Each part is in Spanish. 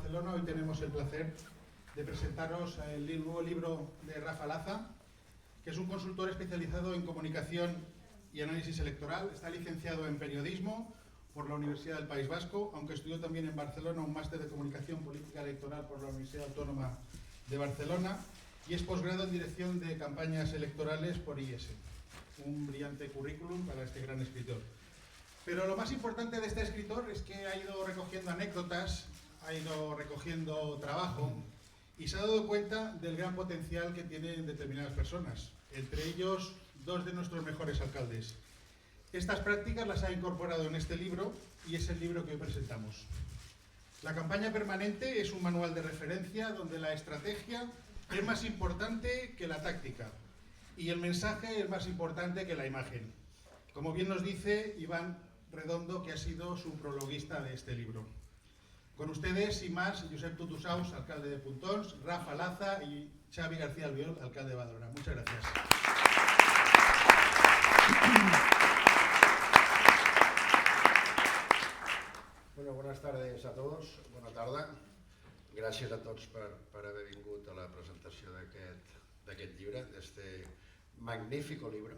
Barcelona. Hoy tenemos el placer de presentaros el nuevo libro de Rafa Laza, que es un consultor especializado en comunicación y análisis electoral. Está licenciado en periodismo por la Universidad del País Vasco, aunque estudió también en Barcelona un máster de comunicación política electoral por la Universidad Autónoma de Barcelona y es posgrado en dirección de campañas electorales por IES. Un brillante currículum para este gran escritor. Pero lo más importante de este escritor es que ha ido recogiendo anécdotas, ha ido recogiendo trabajo y se ha dado cuenta del gran potencial que tienen determinadas personas, entre ellos dos de nuestros mejores alcaldes. Estas prácticas las ha incorporado en este libro y es el libro que hoy presentamos. La campaña permanente es un manual de referencia donde la estrategia es más importante que la táctica y el mensaje es más importante que la imagen. Como bien nos dice Iván Redondo, que ha sido su prologuista de este libro. Con ustedes, sin más, Josep Tutusaus, alcalde de Puntons, Rafa Laza y Xavi García Albiol, alcalde de Badalona. Muchas gracias. Bueno, buenas tardes a tots, bona tarda. Gràcies a tots per haver vingut a la presentació d'aquest llibre, d'aquest magnífico libro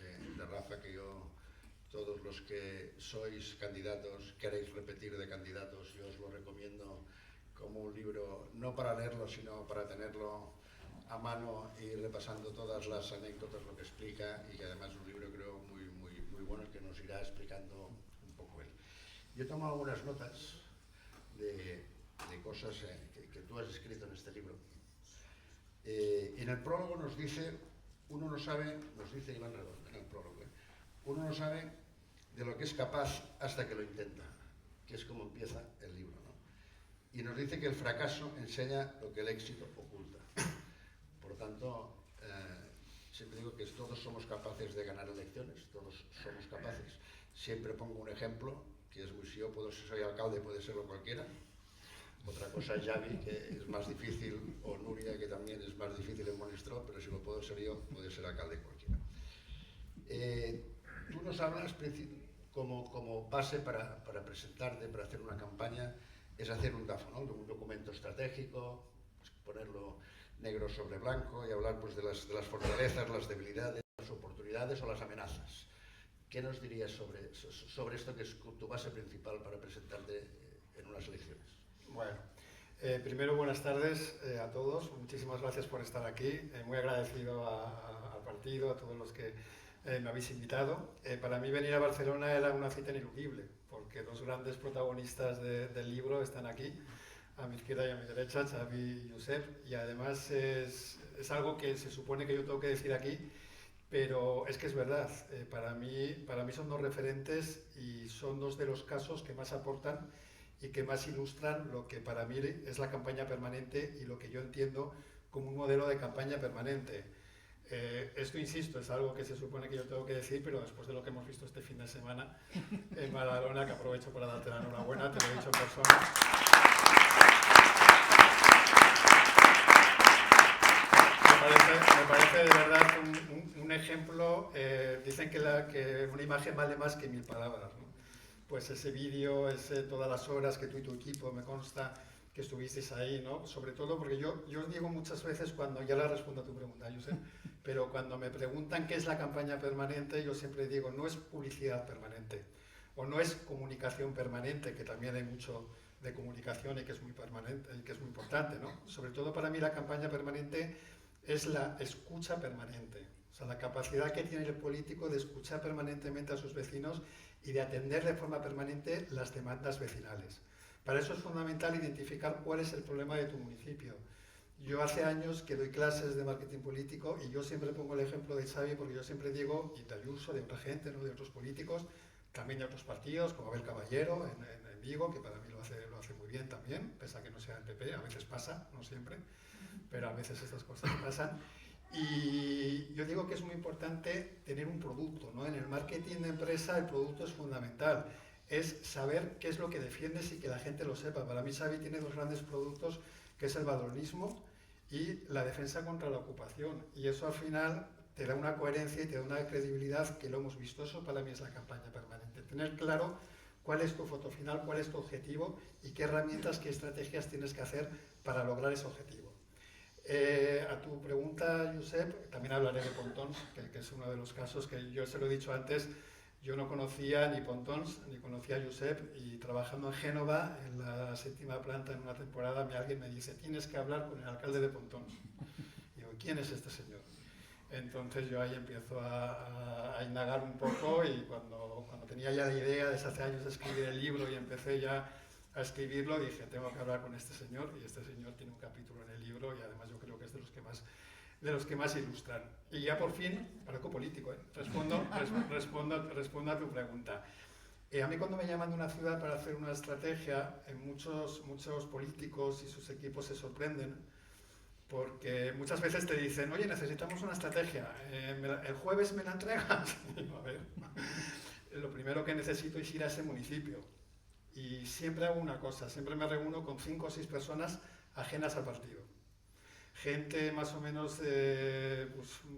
de Rafa, que yo, todos los que sois candidatos, queréis repetir de candidatos, yo os lo recomiendo como un libro, no para leerlo, sino para tenerlo a mano y repasando todas las anécdotas, lo que explica, y que además es un libro, creo, muy bueno, que nos irá explicando un poco él. Yo he tomado algunas notas de cosas que tú has escrito en este libro. En el prólogo nos dice, uno no sabe, nos dice Iván Redondo en el prólogo, uno no sabe de lo que es capaz hasta que lo intenta, que es como empieza el libro, ¿no? Y nos dice que el fracaso enseña lo que el éxito oculta. Por tanto, siempre digo que todos somos capaces de ganar elecciones, todos somos capaces. Siempre pongo un ejemplo, que es muy, si yo soy alcalde, puede serlo cualquiera. Otra cosa es Xavi, que es más difícil, o Nuria, que también es más difícil en Monistrol, pero si lo puedo ser yo, puede ser alcalde cualquiera. Tú nos hablas como base para presentarte, para hacer una campaña, es hacer un DAFO, ¿no? Un documento estratégico, pues, ponerlo negro sobre blanco y hablar pues, de las fortalezas, las debilidades, las oportunidades o las amenazas. ¿Qué nos dirías sobre esto que es tu base principal para presentarte en unas elecciones? Bueno, primero buenas tardes a todos, muchísimas gracias por estar aquí, muy agradecido al partido, a todos los que me habéis invitado. Para mí venir a Barcelona era una cita ineludible, porque los grandes protagonistas del libro están aquí, a mi izquierda y a mi derecha, Xavi y Josep, y además es algo que se supone que yo tengo que decir aquí, pero es que es verdad, para mí son dos referentes y son dos de los casos que más aportan y que más ilustran lo que para mí es la campaña permanente y lo que yo entiendo como un modelo de campaña permanente. Esto, insisto, es algo que se supone que yo tengo que decir, pero después de lo que hemos visto este fin de semana en Badalona, que aprovecho para darte la enhorabuena, te lo he dicho en persona. Me parece de verdad un ejemplo. Dicen que una imagen vale más que 1000 palabras, ¿no? Pues ese vídeo, todas las horas que tú y tu equipo, me consta que estuvisteis ahí, ¿no? Sobre todo porque yo os digo muchas veces cuando, ya la respondo a tu pregunta, Josep, pero cuando me preguntan qué es la campaña permanente, yo siempre digo, no es publicidad permanente, o no es comunicación permanente, que también hay mucho de comunicación y que es muy permanente, y que es muy importante, ¿no? Sobre todo para mí la campaña permanente es la escucha permanente, o sea, la capacidad que tiene el político de escuchar permanentemente a sus vecinos y de atender de forma permanente las demandas vecinales. Para eso es fundamental identificar cuál es el problema de tu municipio. Yo hace años que doy clases de marketing político y yo siempre pongo el ejemplo de Xavi porque yo siempre digo, y de Ayuso, de otra gente, ¿no? De otros políticos, también de otros partidos, como Abel Caballero en Vigo, que para mí lo hace muy bien también, pese a que no sea el PP, a veces pasa, no siempre, pero a veces estas cosas pasan. Y yo digo que es muy importante tener un producto, ¿no? En el marketing de empresa el producto es fundamental, es saber qué es lo que defiendes y que la gente lo sepa. Para mí Xavi tiene dos grandes productos, que es el badalonismo y la defensa contra la ocupación, y eso al final te da una coherencia y te da una credibilidad que lo hemos visto. Eso para mí es la campaña permanente, tener claro cuál es tu foto final, cuál es tu objetivo y qué herramientas, qué estrategias tienes que hacer para lograr ese objetivo. A tu pregunta, Josep, también hablaré de Pontons, que es uno de los casos que yo se lo he dicho antes. Yo no conocía ni Pontons, ni conocía a Josep, y trabajando en Génova, en la 7ª planta, en una temporada, alguien me dice, tienes que hablar con el alcalde de Pontons. Y digo, ¿quién es este señor? Entonces yo ahí empiezo a indagar un poco, y cuando tenía ya la idea desde hace años de escribir el libro y empecé ya a escribirlo, dije, tengo que hablar con este señor, y este señor tiene un capítulo en el libro y además yo creo que es de los que más ilustran. Y ya por fin, parezco político, respondo a tu pregunta. A mí cuando me llaman de una ciudad para hacer una estrategia, muchos políticos y sus equipos se sorprenden, porque muchas veces te dicen, oye, necesitamos una estrategia, ¿el jueves me la entregas? Y digo, a ver, lo primero que necesito es ir a ese municipio. Y siempre hago una cosa, siempre me reúno con 5 o 6 personas ajenas al partido. Gente más o menos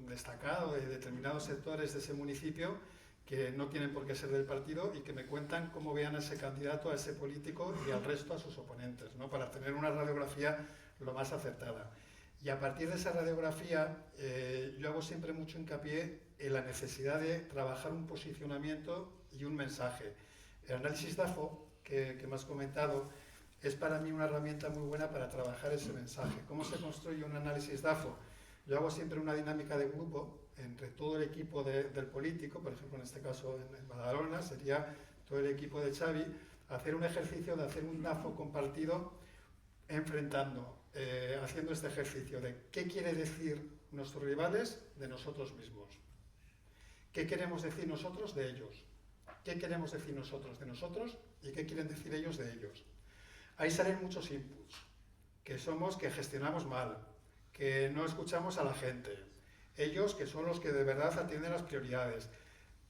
destacada de determinados sectores de ese municipio que no tienen por qué ser del partido y que me cuentan cómo vean a ese candidato, a ese político y al resto a sus oponentes, ¿no? Para tener una radiografía lo más acertada. Y a partir de esa radiografía yo hago siempre mucho hincapié en la necesidad de trabajar un posicionamiento y un mensaje. El análisis DAFO, que me has comentado, es para mí una herramienta muy buena para trabajar ese mensaje. ¿Cómo se construye un análisis DAFO? Yo hago siempre una dinámica de grupo entre todo el equipo del político, por ejemplo en este caso en Badalona sería todo el equipo de Xavi, hacer un ejercicio de hacer un DAFO compartido enfrentando, haciendo este ejercicio de qué quiere decir nuestros rivales de nosotros mismos, qué queremos decir nosotros de ellos, qué queremos decir nosotros de nosotros y qué quieren decir ellos de ellos. Ahí salen muchos inputs, que gestionamos mal, que no escuchamos a la gente, ellos que son los que de verdad atienden las prioridades.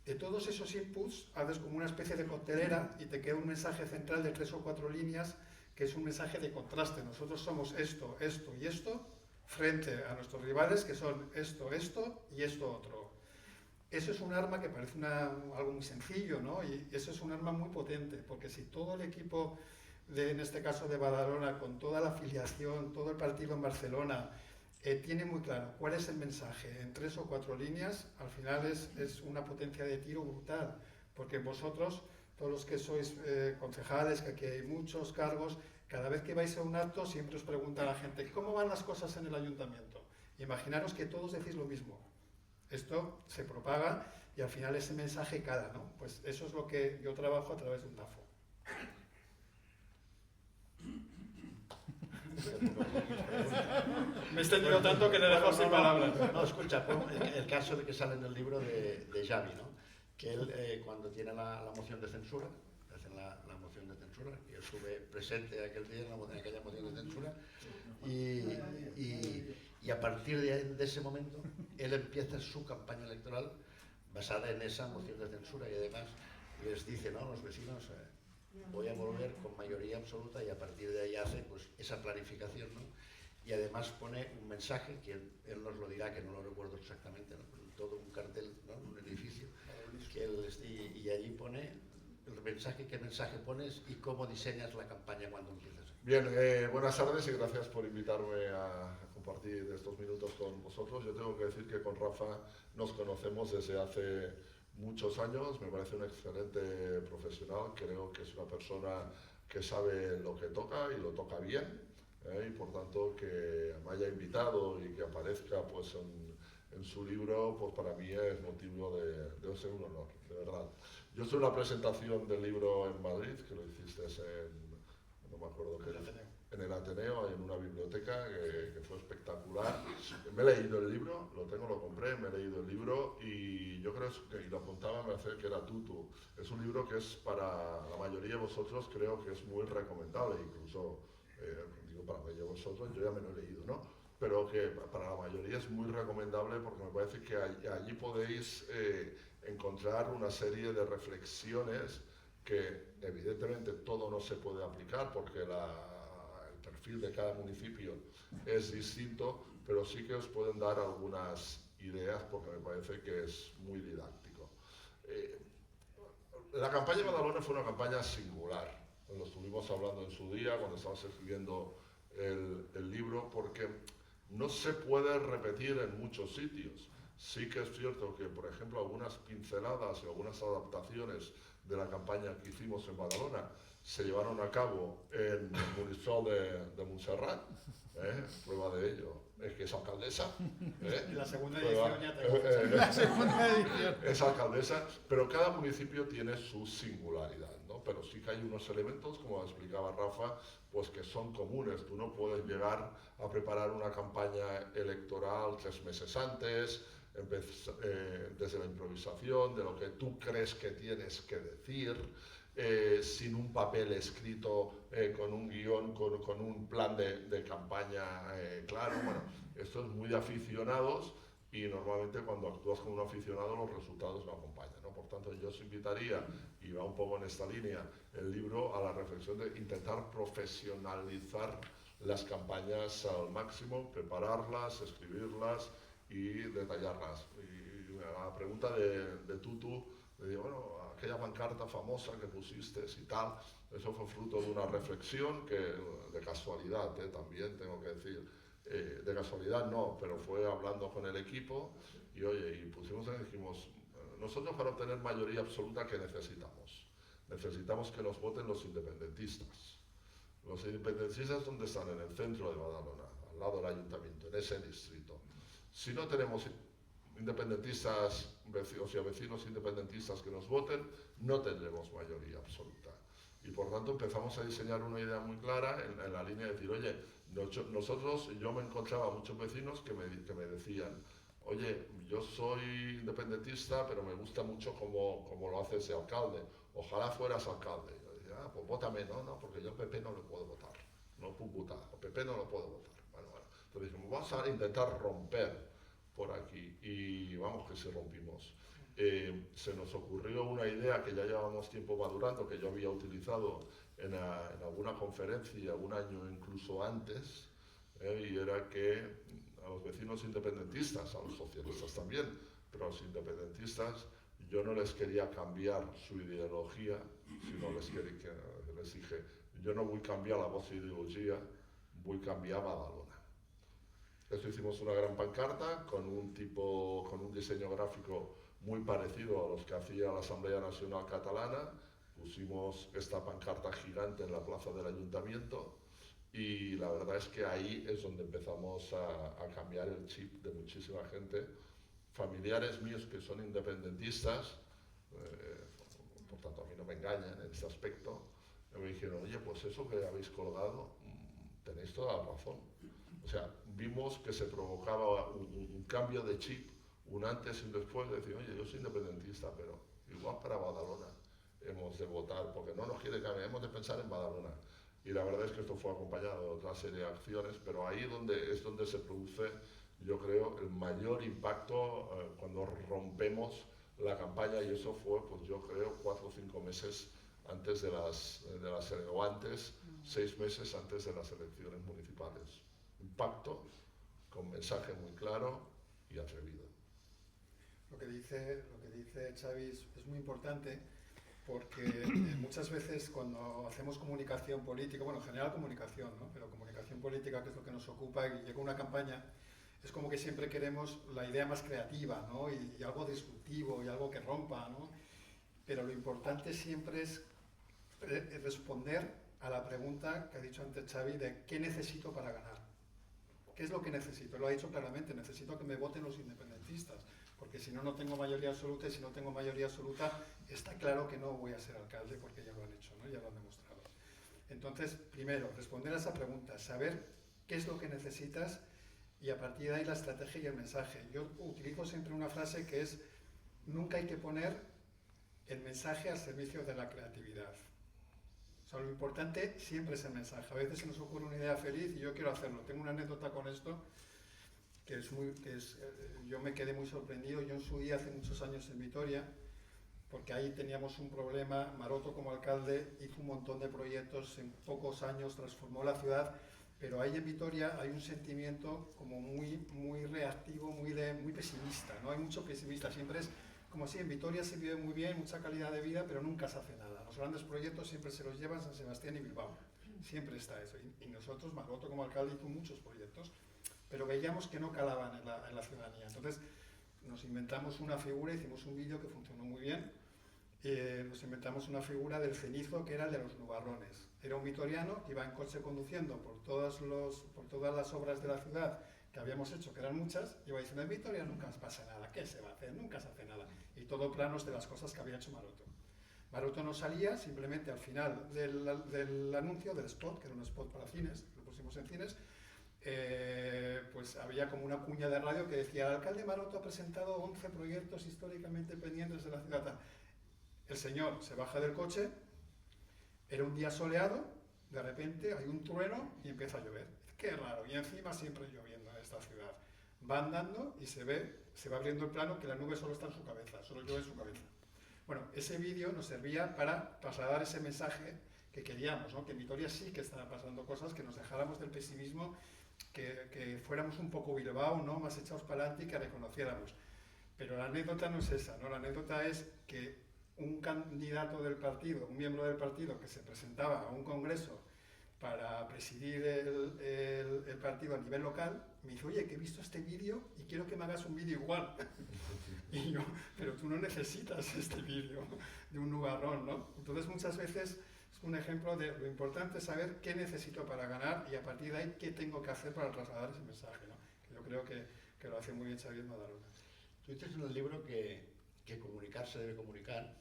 De todos esos inputs haces como una especie de coctelera y te queda un mensaje central de 3 o 4 líneas que es un mensaje de contraste. Nosotros somos esto, esto y esto frente a nuestros rivales que son esto, esto y esto otro. Eso es un arma que parece algo muy sencillo, ¿no? Y eso es un arma muy potente, porque si todo el equipo, en este caso de Badalona, con toda la afiliación, todo el partido en Barcelona, tiene muy claro cuál es el mensaje en 3 o 4 líneas, al final es una potencia de tiro brutal, porque vosotros, todos los que sois concejales, que aquí hay muchos cargos, cada vez que vais a un acto siempre os pregunta a la gente, ¿cómo van las cosas en el ayuntamiento? Imaginaros que todos decís lo mismo. Esto se propaga y al final ese mensaje cala, ¿no? Pues eso es lo que yo trabajo a través de un DAFO. Me he extendido tanto que le he dejado sin palabras. No, escucha, el caso de que sale en el libro de Xavi, ¿no? Que él cuando tiene la moción de censura, hacen la moción de censura, y él estuve presente aquel día en aquella moción de censura, y a partir de ese momento él empieza su campaña electoral basada en esa moción de censura y además les dice, ¿no?, los vecinos, voy a volver con mayoría absoluta, y a partir de ahí hace pues esa planificación, ¿no? Y además pone un mensaje que él nos lo dirá, que no lo recuerdo exactamente, ¿no? Todo un cartel, ¿no?, un edificio, que y allí pone el mensaje, qué mensaje pones y cómo diseñas la campaña cuando empiezas. Bien, buenas tardes y gracias por invitarme a compartir estos minutos con vosotros. Yo tengo que decir que con Rafa nos conocemos desde hace muchos años, me parece un excelente profesional, creo que es una persona que sabe lo que toca y lo toca bien, y por tanto que me haya invitado y que aparezca pues en su libro, pues para mí es motivo de ser un honor, de verdad. Yo estoy en la presentación del libro en Madrid, que lo hiciste no me acuerdo qué, en el Ateneo, en una biblioteca que fue espectacular. Me he leído el libro, lo compré, me he leído el libro y yo creo que, y lo apuntaba, me hace que era Tutu. Es un libro que es para la mayoría de vosotros, creo que es muy recomendable, incluso, digo para la mayoría de vosotros, yo ya me lo he leído, ¿no? Pero que para la mayoría es muy recomendable porque me parece que allí podéis encontrar una serie de reflexiones que evidentemente todo no se puede aplicar porque el perfil de cada municipio es distinto, pero sí que os pueden dar algunas ideas porque me parece que es muy didáctico. La campaña de Badalona fue una campaña singular. Lo estuvimos hablando en su día, cuando estabas escribiendo el libro, porque no se puede repetir en muchos sitios. Sí que es cierto que, por ejemplo, algunas pinceladas y algunas adaptaciones de la campaña que hicimos en Badalona se llevaron a cabo en el Municipal de Montserrat. Prueba de ello es que es alcaldesa. En la segunda edición ya tengo es alcaldesa, pero cada municipio tiene su singularidad, ¿no? Pero sí que hay unos elementos, como explicaba Rafa, pues que son comunes. Tú no puedes llegar a preparar una campaña electoral 3 meses antes, desde la improvisación, de lo que tú crees que tienes que decir, sin un papel escrito, con un guión, con un plan de campaña claro. Bueno, esto es muy de aficionados y normalmente cuando actúas como un aficionado los resultados no acompañan, ¿no? Por tanto, yo os invitaría, y va un poco en esta línea el libro, a la reflexión de intentar profesionalizar las campañas al máximo, prepararlas, escribirlas y detallarlas. Y a la pregunta de Tutu, le digo, bueno, aquella pancarta famosa que pusiste y tal, eso fue fruto de una reflexión que, de casualidad, también tengo que decir, de casualidad no, pero fue hablando con el equipo y oye, y dijimos, nosotros para obtener mayoría absoluta, ¿qué necesitamos? Necesitamos que nos voten los independentistas. Los independentistas, ¿dónde están? En el centro de Badalona, al lado del ayuntamiento, en ese distrito. Si no tenemos independentistas, o sea, vecinos independentistas que nos voten, no tendremos mayoría absoluta. Y por tanto empezamos a diseñar una idea muy clara en la línea de decir, oye, nosotros, yo me encontraba muchos vecinos que me decían, oye, yo soy independentista, pero me gusta mucho como lo hace ese alcalde, ojalá fueras alcalde. Y yo decía, pues vótame, no, porque yo a PP no le puedo votar, no puedo votar, a PP no lo puedo votar. Bueno. Entonces dijimos, vamos a intentar romper por aquí, y vamos que sí rompimos. Se nos ocurrió una idea que ya llevábamos tiempo madurando, que yo había utilizado en alguna conferencia un año incluso antes, y era que a los vecinos independentistas, a los socialistas también, pero a los independentistas, yo no les quería cambiar su ideología, sino les dije, yo no voy a cambiar la voz ideología, voy a cambiar Badalona. Esto hicimos una gran pancarta con un diseño gráfico muy parecido a los que hacía la Asamblea Nacional Catalana. Pusimos esta pancarta gigante en la plaza del ayuntamiento y la verdad es que ahí es donde empezamos a cambiar el chip de muchísima gente. Familiares míos que son independentistas, por tanto a mí no me engañan en este aspecto, me dijeron, oye, pues eso que habéis colgado, tenéis toda la razón. O sea, vimos que se provocaba un cambio de chip, un antes y un después, de decir, oye, yo soy independentista, pero igual para Badalona hemos de votar, porque no nos quiere cambiar, hemos de pensar en Badalona. Y la verdad es que esto fue acompañado de otra serie de acciones, pero ahí es donde se produce, yo creo, el mayor impacto cuando rompemos la campaña, y eso fue, pues yo creo, 4 o 5 meses antes o antes, 6 meses antes de las elecciones municipales. Un pacto con mensaje muy claro y atrevido. Lo que dice Xavi es muy importante, porque muchas veces cuando hacemos comunicación política, bueno, en general comunicación, ¿no? Pero comunicación política, que es lo que nos ocupa, y llega una campaña, es como que siempre queremos la idea más creativa, ¿no? Y algo disruptivo y algo que rompa, ¿no? Pero lo importante siempre es responder a la pregunta que ha dicho antes Xavi de ¿qué necesito para ganar? ¿Qué es lo que necesito? Lo ha dicho claramente, necesito que me voten los independentistas, porque si no, no tengo mayoría absoluta, y si no tengo mayoría absoluta, está claro que no voy a ser alcalde, porque ya lo han hecho, ¿no? Ya lo han demostrado. Entonces, primero, responder a esa pregunta, saber qué es lo que necesitas, y a partir de ahí la estrategia y el mensaje. Yo utilizo siempre una frase que es, nunca hay que poner el mensaje al servicio de la creatividad. O sea, lo importante siempre es el mensaje. A veces se nos ocurre una idea feliz y yo quiero hacerlo. Tengo una anécdota con esto yo me quedé muy sorprendido. Yo en su día, hace muchos años en Vitoria, porque ahí teníamos un problema, Maroto como alcalde hizo un montón de proyectos, en pocos años transformó la ciudad, pero ahí en Vitoria hay un sentimiento como muy reactivo, muy pesimista, ¿no? Hay mucho pesimista, siempre es como si en Vitoria se vive muy bien, mucha calidad de vida, pero nunca se hace nada. Los grandes proyectos siempre se los llevan San Sebastián y Bilbao. Siempre está eso. Y nosotros, Maroto como alcalde, hizo muchos proyectos, pero veíamos que no calaban en la ciudadanía. Entonces nos inventamos una figura, hicimos un vídeo que funcionó muy bien. Nos inventamos una figura del cenizo que era el de los nubarrones. Era un vitoriano que iba en coche conduciendo por todas las obras de la ciudad que habíamos hecho, que eran muchas, y iba diciendo: en Vitoria nunca pasa nada, ¿qué se va a hacer? Nunca se hace nada. Y todo planos de las cosas que había hecho Maroto. Maroto no salía, simplemente al final del anuncio, del spot, que era un spot para cines, lo pusimos en cines, pues había como una cuña de radio que decía: el alcalde Maroto ha presentado 11 proyectos históricamente pendientes de la ciudad. El señor se baja del coche, era un día soleado, de repente hay un trueno y empieza a llover. Qué raro, y encima siempre lloviendo en esta ciudad. Va andando y se va abriendo el plano que la nube solo está en su cabeza, solo llueve en su cabeza. Bueno, ese vídeo nos servía para trasladar ese mensaje que queríamos, ¿no? Que en Vitoria sí que estaban pasando cosas, que nos dejáramos del pesimismo, que fuéramos un poco Bilbao, ¿no? Más echados para adelante y que reconociéramos. Pero la anécdota no es esa, ¿no? La anécdota es que un candidato del partido, un miembro del partido que se presentaba a un congreso para presidir el partido a nivel local, me dice: oye, que he visto este vídeo y quiero que me hagas un vídeo igual. Y yo: pero tú no necesitas este vídeo de un nubarrón, ¿no? Entonces muchas veces es un ejemplo de lo importante es saber qué necesito para ganar y a partir de ahí qué tengo que hacer para trasladar ese mensaje, ¿no? Que yo creo que lo hace muy bien Xavier Madalona. Tú dices en el libro que comunicar se debe comunicar,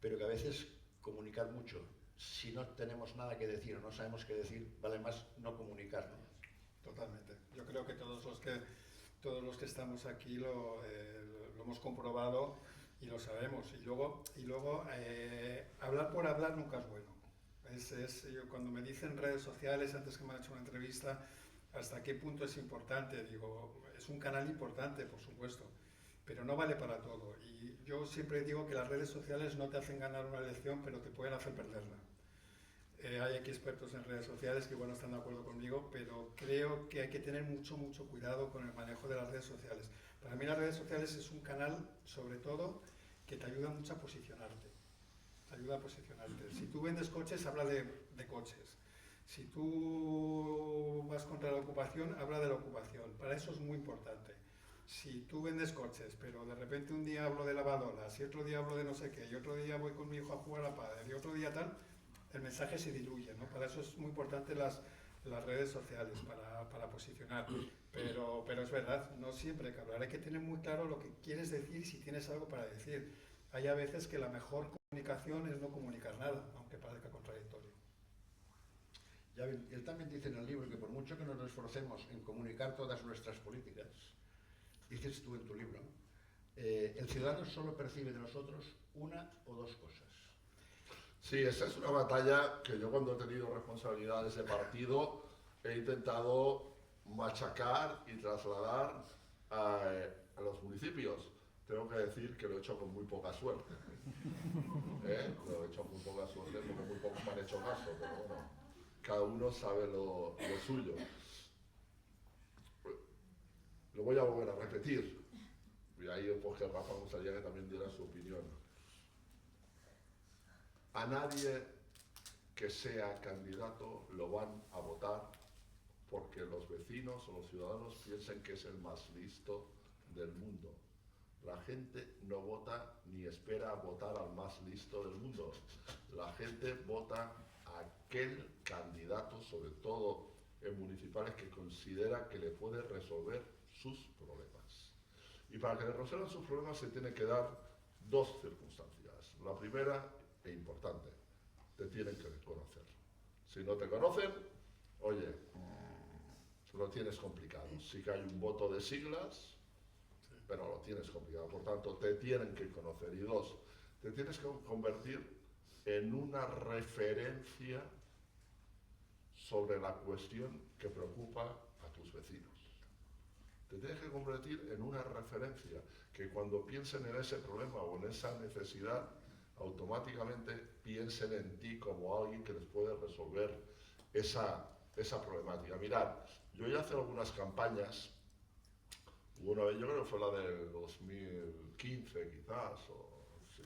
pero que a veces comunicar mucho, si no tenemos nada que decir o no sabemos qué decir, vale más no comunicar, ¿no? Totalmente. Yo creo que todos los que estamos aquí lo hemos comprobado y lo sabemos. Y luego hablar por hablar nunca es bueno. Yo cuando me dicen redes sociales, antes que me han hecho una entrevista, hasta qué punto es importante, digo, es un canal importante, por supuesto, pero no vale para todo. Y yo siempre digo que las redes sociales no te hacen ganar una elección, pero te pueden hacer perderla. Hay aquí expertos en redes sociales que igual no están de acuerdo conmigo, pero creo que hay que tener mucho cuidado con el manejo de las redes sociales. Para mí las redes sociales es un canal, sobre todo, que te ayuda mucho a posicionarte. Te ayuda a posicionarte. Si tú vendes coches, habla de coches. Si tú vas contra la ocupación, habla de la ocupación. Para eso es muy importante. Si tú vendes coches, pero de repente un día hablo de lavadoras, y otro día hablo de no sé qué, y otro día voy con mi hijo a jugar a pádel, y otro día tal, el mensaje se diluye, ¿no? Para eso es muy importante las redes sociales, para posicionar. Pero es verdad, no siempre hay que hablar, hay que tener muy claro lo que quieres decir y si tienes algo para decir. Hay a veces que la mejor comunicación es no comunicar nada, aunque parezca contradictorio. Ya, él también dice en el libro que por mucho que nos esforcemos en comunicar todas nuestras políticas, dices tú en tu libro, el ciudadano solo percibe de nosotros una o dos cosas. Sí, esa es una batalla que yo cuando he tenido responsabilidades de partido he intentado machacar y trasladar a los municipios. Tengo que decir que lo he hecho con muy poca suerte. Lo he hecho con muy poca suerte porque muy pocos me han hecho caso, pero bueno, cada uno sabe lo suyo. Lo voy a volver a repetir, y ahí pues que Rafa me gustaría que también diera su opinión. A nadie que sea candidato lo van a votar porque los vecinos o los ciudadanos piensen que es el más listo del mundo. La gente no vota ni espera votar al más listo del mundo. La gente vota a aquel candidato, sobre todo en municipales, que considera que le puede resolver sus problemas. Y para que le resuelvan sus problemas se tiene que dar dos circunstancias. La primera, e importante, te tienen que conocer. Si no te conocen, oye, lo tienes complicado. Sí que hay un voto de siglas, pero lo tienes complicado. Por tanto, te tienen que conocer. Y dos, te tienes que convertir en una referencia sobre la cuestión que preocupa a tus vecinos. Te tienes que convertir en una referencia que cuando piensen en ese problema o en esa necesidad, automáticamente piensen en ti como alguien que les puede resolver esa problemática. Mirad, yo ya hace algunas campañas Hubo una vez, yo creo que fue la del 2015 quizás, o sí,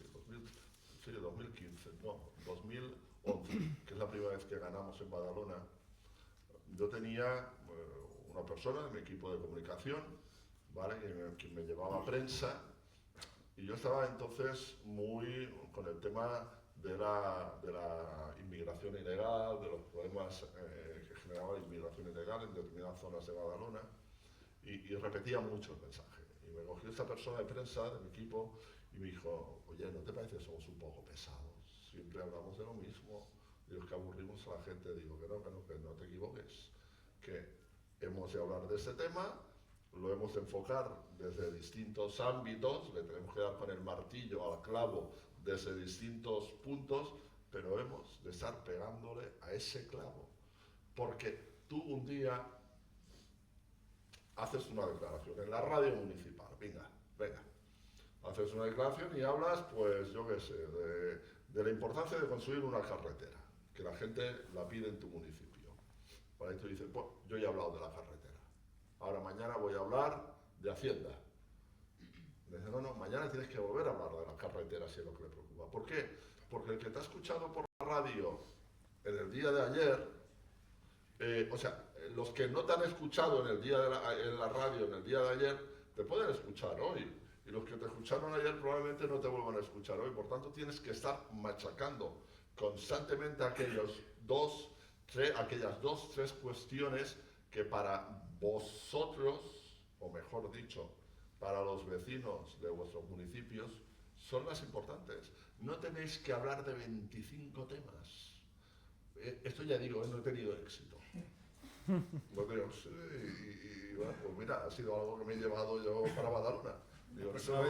2015, no, 2011, que es la primera vez que ganamos en Badalona. Yo tenía una persona en mi equipo de comunicación, ¿vale?, que me llevaba prensa, y yo estaba entonces muy con el tema de la inmigración ilegal, de los problemas que generaba la inmigración ilegal en determinadas zonas de Badalona, y repetía mucho el mensaje. Y me cogió esta persona de prensa de mi equipo y me dijo: oye, ¿no te parece que somos un poco pesados? Siempre hablamos de lo mismo, digo, que aburrimos a la gente. Digo, que no te equivoques, que hemos de hablar de este tema, lo hemos de enfocar desde distintos ámbitos, le tenemos que dar con el martillo al clavo desde distintos puntos, pero hemos de estar pegándole a ese clavo, porque tú un día haces una declaración en la radio municipal, venga, haces una declaración y hablas, pues yo qué sé, de la importancia de construir una carretera, que la gente la pide en tu municipio. Vale, y tú dices, pues yo ya he hablado de la carretera, ahora mañana voy a hablar de Hacienda. Me dice, no, mañana tienes que volver a hablar de la carretera, si es lo que le preocupa. ¿Por qué? Porque el que te ha escuchado por la radio en el día de ayer, los que no te han escuchado en la radio en el día de ayer, te pueden escuchar hoy. Y los que te escucharon ayer probablemente no te vuelvan a escuchar hoy. Por tanto, tienes que estar machacando constantemente aquellas dos, tres cuestiones que para vosotros, o mejor dicho, para los vecinos de vuestros municipios, son las importantes. No tenéis que hablar de 25 temas. Esto ya digo, no he tenido éxito. Bueno, pues mira, ha sido algo que me he llevado yo para Badalona. Digo, eso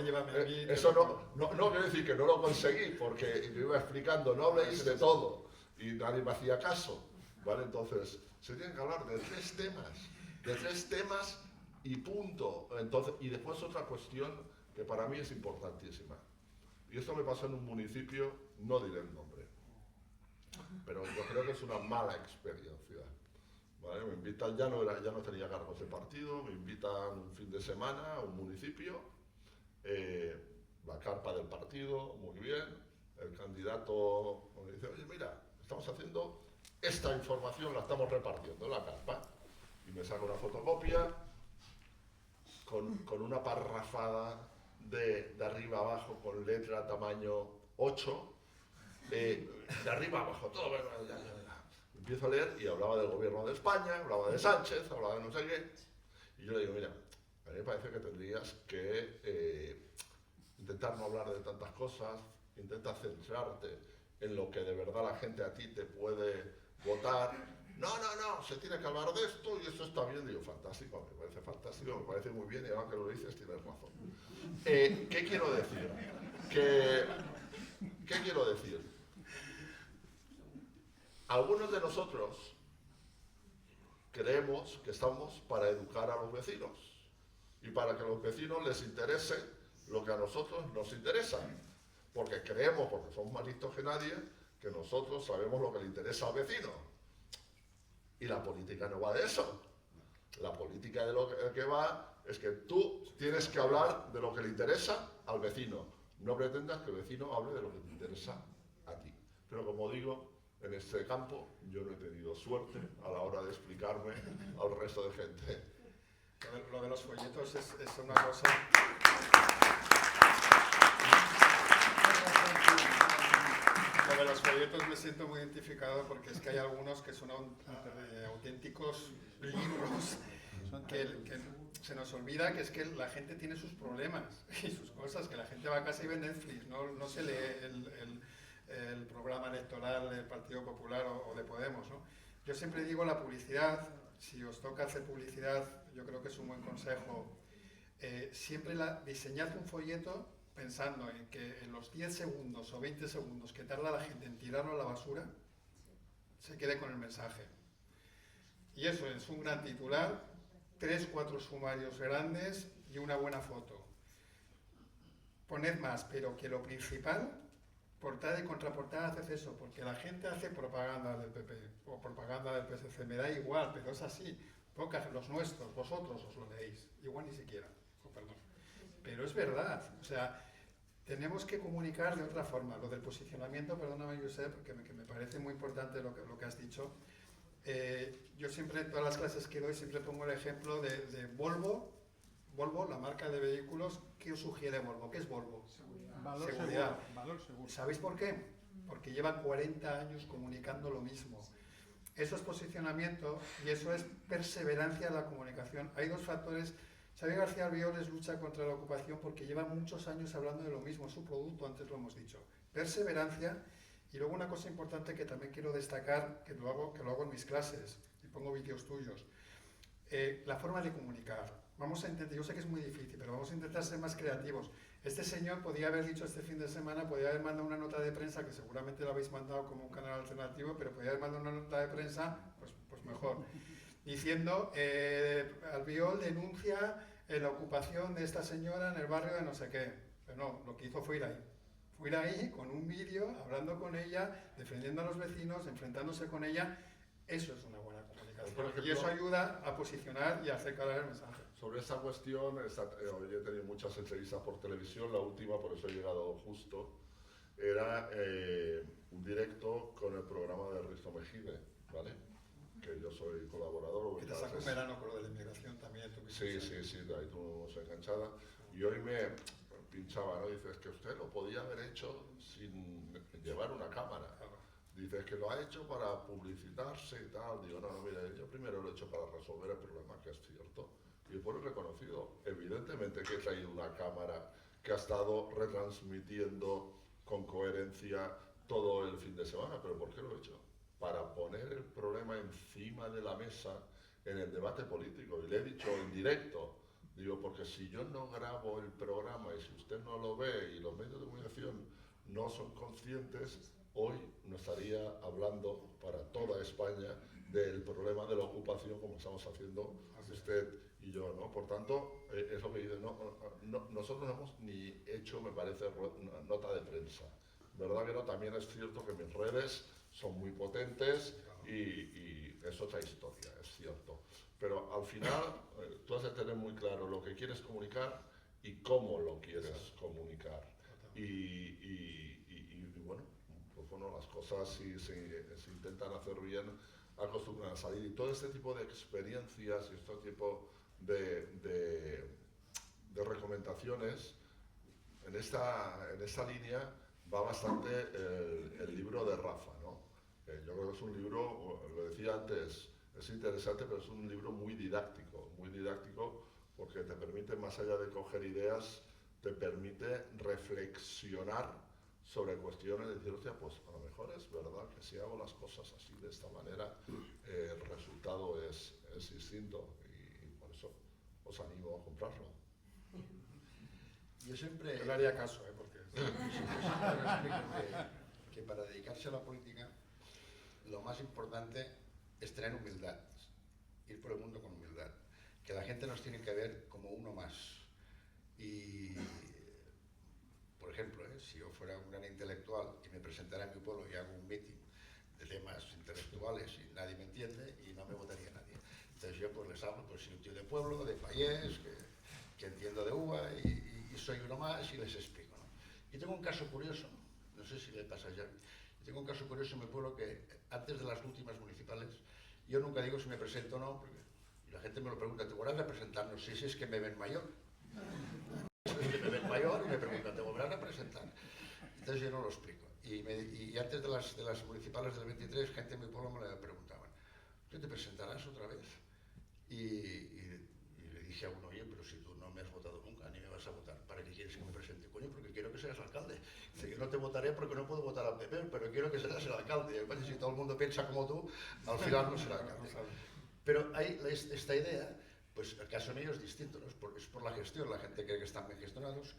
no quiere decir que no lo conseguí, porque yo iba explicando, no habléis de todo, y nadie me hacía caso, ¿vale? Entonces, se tienen que hablar de tres temas y punto. Entonces, y después otra cuestión que para mí es importantísima. Y esto me pasó en un municipio, no diré el nombre, pero yo creo que es una mala experiencia. ¿Vale? Me invitan, ya no tenía cargos de partido, me invitan un fin de semana a un municipio, la carpa del partido, muy bien, el candidato me dice, oye, mira, estamos haciendo esta información, la estamos repartiendo en la carpa, y me saca una fotocopia con una parrafada de arriba abajo con letra tamaño 8, de arriba abajo, todo. Empiezo a leer y hablaba del gobierno de España, hablaba de Sánchez, hablaba de no sé qué. Y yo le digo, mira, a mí me parece que tendrías que intentar no hablar de tantas cosas, intenta centrarte en lo que de verdad la gente a ti te puede votar. No, se tiene que hablar de esto y esto está bien. Digo, fantástico, me parece fantástico, me parece muy bien y ahora que lo dices tienes razón. ¿Qué quiero decir? ¿Qué quiero decir? Algunos de nosotros creemos que estamos para educar a los vecinos y para que a los vecinos les interese lo que a nosotros nos interesa, porque creemos, porque somos más listos que nadie, que nosotros sabemos lo que le interesa al vecino. Y la política no va de eso. La política de lo que va es que tú tienes que hablar de lo que le interesa al vecino. No pretendas que el vecino hable de lo que te interesa a ti. Pero como digo, en este campo yo no he tenido suerte a la hora de explicarme al resto de gente. Lo de los folletos es una cosa... Lo de los folletos me siento muy identificado porque es que hay algunos que son auténticos libros que se nos olvida que es que la gente tiene sus problemas y sus cosas, que la gente va a casa y ve Netflix, no se lee el programa electoral del Partido Popular o de Podemos, ¿no? Yo siempre digo la publicidad, si os toca hacer publicidad, yo creo que es un buen consejo, siempre diseñad un folleto pensando en que en los 10 segundos o 20 segundos que tarda la gente en tirarlo a la basura, se quede con el mensaje. Y eso es un gran titular, 3-4 sumarios grandes y una buena foto. Poned más, pero que lo principal, portada y contraportada, haces eso, porque la gente hace propaganda del PP o propaganda del PSC, me da igual, pero es así. Pocas, los nuestros, vosotros os lo leéis, igual ni siquiera. perdón. Pero es verdad, o sea, tenemos que comunicar de otra forma. Lo del posicionamiento, perdóname, Josep, porque me parece muy importante lo que has dicho. Yo siempre, en todas las clases que doy, siempre pongo el ejemplo de Volvo. Volvo, la marca de vehículos. ¿Qué os sugiere Volvo? ¿Qué es Volvo? Valor Seguridad. seguro. Valor seguro. ¿Sabéis por qué? Porque lleva 40 años comunicando lo mismo. Eso es posicionamiento y eso es perseverancia en la comunicación. Hay dos factores. Xavier García Albioles lucha contra la ocupación porque lleva muchos años hablando de lo mismo, su producto, antes lo hemos dicho. Perseverancia. Y luego una cosa importante que también quiero destacar, que lo hago en mis clases, y pongo vídeos tuyos, la forma de comunicar. Vamos a intentar, yo sé que es muy difícil, pero vamos a intentar ser más creativos. Este señor podía haber dicho este fin de semana, podía haber mandado una nota de prensa, que seguramente la habéis mandado como un canal alternativo, pero podía haber mandado una nota de prensa, pues mejor, diciendo, Albiol denuncia la ocupación de esta señora en el barrio de no sé qué. Pero no, lo que hizo fue ir ahí. Fue ir ahí con un vídeo, hablando con ella, defendiendo a los vecinos, enfrentándose con ella. Eso es una buena comunicación. Por ejemplo, y eso ayuda a posicionar y a hacer calar el mensaje. Sobre esta cuestión, hoy he tenido muchas entrevistas por televisión, la última, por eso he llegado justo, era un directo con el programa de Risto Mejide, ¿vale? Que yo soy colaborador. Que te sacó un verano con lo de la inmigración también. Sí, de ahí tuvimos enganchada. Y hoy me pinchaba, ¿no? Dices que usted lo podía haber hecho sin llevar una cámara. Dices que lo ha hecho para publicitarse y tal. Digo, no, mire, yo primero lo he hecho para resolver el problema, que es cierto. Y después lo he reconocido. Evidentemente que he traído una cámara que ha estado retransmitiendo con coherencia todo el fin de semana. ¿Pero por qué lo he hecho? Para poner el problema encima de la mesa en el debate político. Y le he dicho en directo, digo, porque si yo no grabo el programa y si usted no lo ve y los medios de comunicación no son conscientes, hoy no estaría hablando para toda España del problema de la ocupación como estamos haciendo usted y yo, ¿no? Por tanto, es lo que dice, nosotros no hemos ni hecho, me parece, una nota de prensa. ¿Verdad que no? También es cierto que mis redes son muy potentes y es otra historia, es cierto. Pero al final tú has de tener muy claro lo que quieres comunicar y cómo lo quieres comunicar. Y bueno, pues bueno, las cosas si se intentan hacer bien acostumbran a salir. Y todo este tipo de experiencias y este tipo de recomendaciones, en esta línea va bastante el libro de Rafa, ¿no? Yo creo que es un libro, lo decía antes, es interesante, pero es un libro muy didáctico porque te permite, más allá de coger ideas, te permite reflexionar sobre cuestiones, decir, hostia, pues a lo mejor es verdad que si hago las cosas así, de esta manera, el resultado es distinto y por eso os animo a comprarlo. Yo siempre... Yo le haría caso, porque... que para dedicarse a la política, lo más importante es tener humildad, ir por el mundo con humildad, que la gente nos tiene que ver como uno más. Y, por ejemplo, si yo fuera un gran intelectual y me presentara en mi pueblo y hago un meeting de temas intelectuales y nadie me entiende y no me votaría nadie. Entonces yo pues les hablo, pues soy un tío de pueblo, de payés, que entiendo de uva y soy uno más y les explico, ¿no? Y tengo un caso curioso, no sé si le pasa ya. Tengo un caso curioso en mi pueblo que antes de las últimas municipales, yo nunca digo si me presento o no, porque la gente me lo pregunta, ¿te volverás a presentar? No sé si es que me ven mayor. Es que me ven mayor y me preguntan, ¿te volverás a presentar? Entonces yo no lo explico. Y antes de las municipales del 23, gente en mi pueblo me lo preguntaban, ¿tú te presentarás otra vez? Y le dije a uno, oye, pero si tú no me has votado nunca, ni me vas a votar, ¿para qué quieres que me presente? Coño, porque quiero que seas alcalde. Dice, yo no te votaré porque no puedo votar al PP, pero quiero que seas el alcalde. Si todo el mundo piensa como tú, al final no será alcalde. Pero hay esta idea, pues el caso mío es distinto, ¿no? Es por la gestión, la gente cree que están bien gestionados,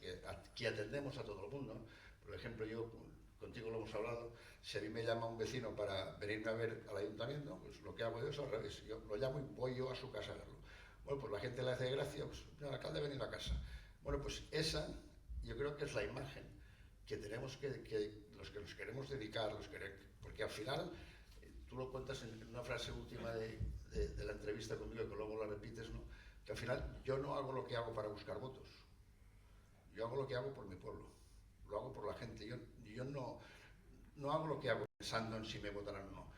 que atendemos a todo el mundo. Por ejemplo, yo, contigo lo hemos hablado, si a mí me llama un vecino para venirme a ver al ayuntamiento, pues lo que hago yo es al revés, yo lo llamo y voy yo a su casa a verlo. Bueno, pues la gente le hace gracia, pues el alcalde viene a la casa. Bueno, pues esa yo creo que es la imagen que tenemos los que nos queremos dedicar, porque al final, tú lo cuentas en una frase última de la entrevista conmigo, que luego la repites, ¿no? que al final yo no hago lo que hago para buscar votos, yo hago lo que hago por mi pueblo, lo hago por la gente, yo no hago lo que hago pensando en si me votarán o no,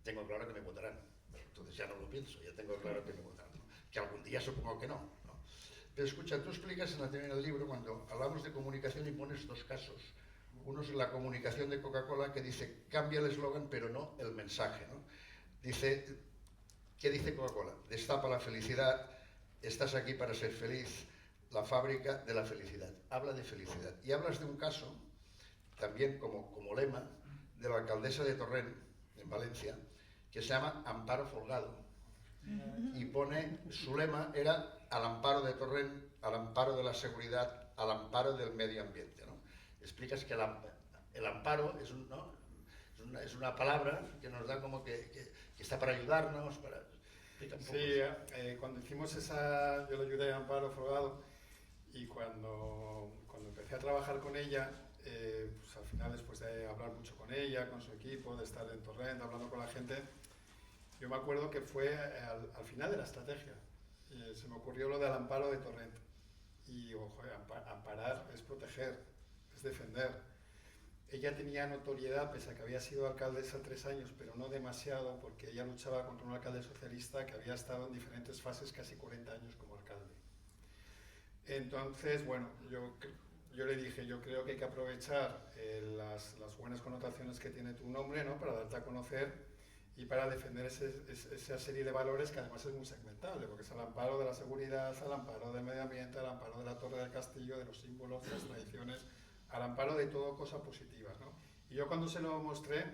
tengo claro que me votarán, entonces ya no lo pienso, ya tengo claro que me votarán, ¿no? Que algún día supongo que no, ¿no? Pero escucha, tú explicas en el libro, cuando hablamos de comunicación, y pones dos casos. Uno es la comunicación de Coca-Cola, que dice, cambia el eslogan, pero no el mensaje, ¿no? Dice, ¿qué dice Coca-Cola? Destapa la felicidad, estás aquí para ser feliz, la fábrica de la felicidad. Habla de felicidad. Y hablas de un caso, también como lema, de la alcaldesa de Torrent, en Valencia, que se llama Amparo Folgado. Y pone, su lema era al amparo de Torrent, al amparo de la seguridad, al amparo del medio ambiente, ¿no? Explicas que el amparo es una palabra que nos da como que está para ayudarnos, para... Explica un poco. Sí, cuando hicimos esa, yo le ayudé a Amparo Folgado, y cuando empecé a trabajar con ella, pues al final, después de hablar mucho con ella, con su equipo, de estar en Torrent, hablando con la gente, yo me acuerdo que fue al final de la estrategia. Se me ocurrió lo del amparo de Torrent. Y digo, joder, amparar es proteger, es defender. Ella tenía notoriedad, pese a que había sido alcaldesa 3 años, pero no demasiado, porque ella luchaba contra un alcalde socialista que había estado en diferentes fases casi 40 años como alcalde. Entonces, bueno, yo le dije, yo creo que hay que aprovechar las buenas connotaciones que tiene tu nombre, ¿no?, para darte a conocer y para defender esa serie de valores que además es muy segmentable, porque es al amparo de la seguridad, al amparo del medio ambiente, al amparo de la Torre del Castillo, de los símbolos, de las tradiciones, al amparo de todo cosas positivas, ¿no? Y yo cuando se lo mostré,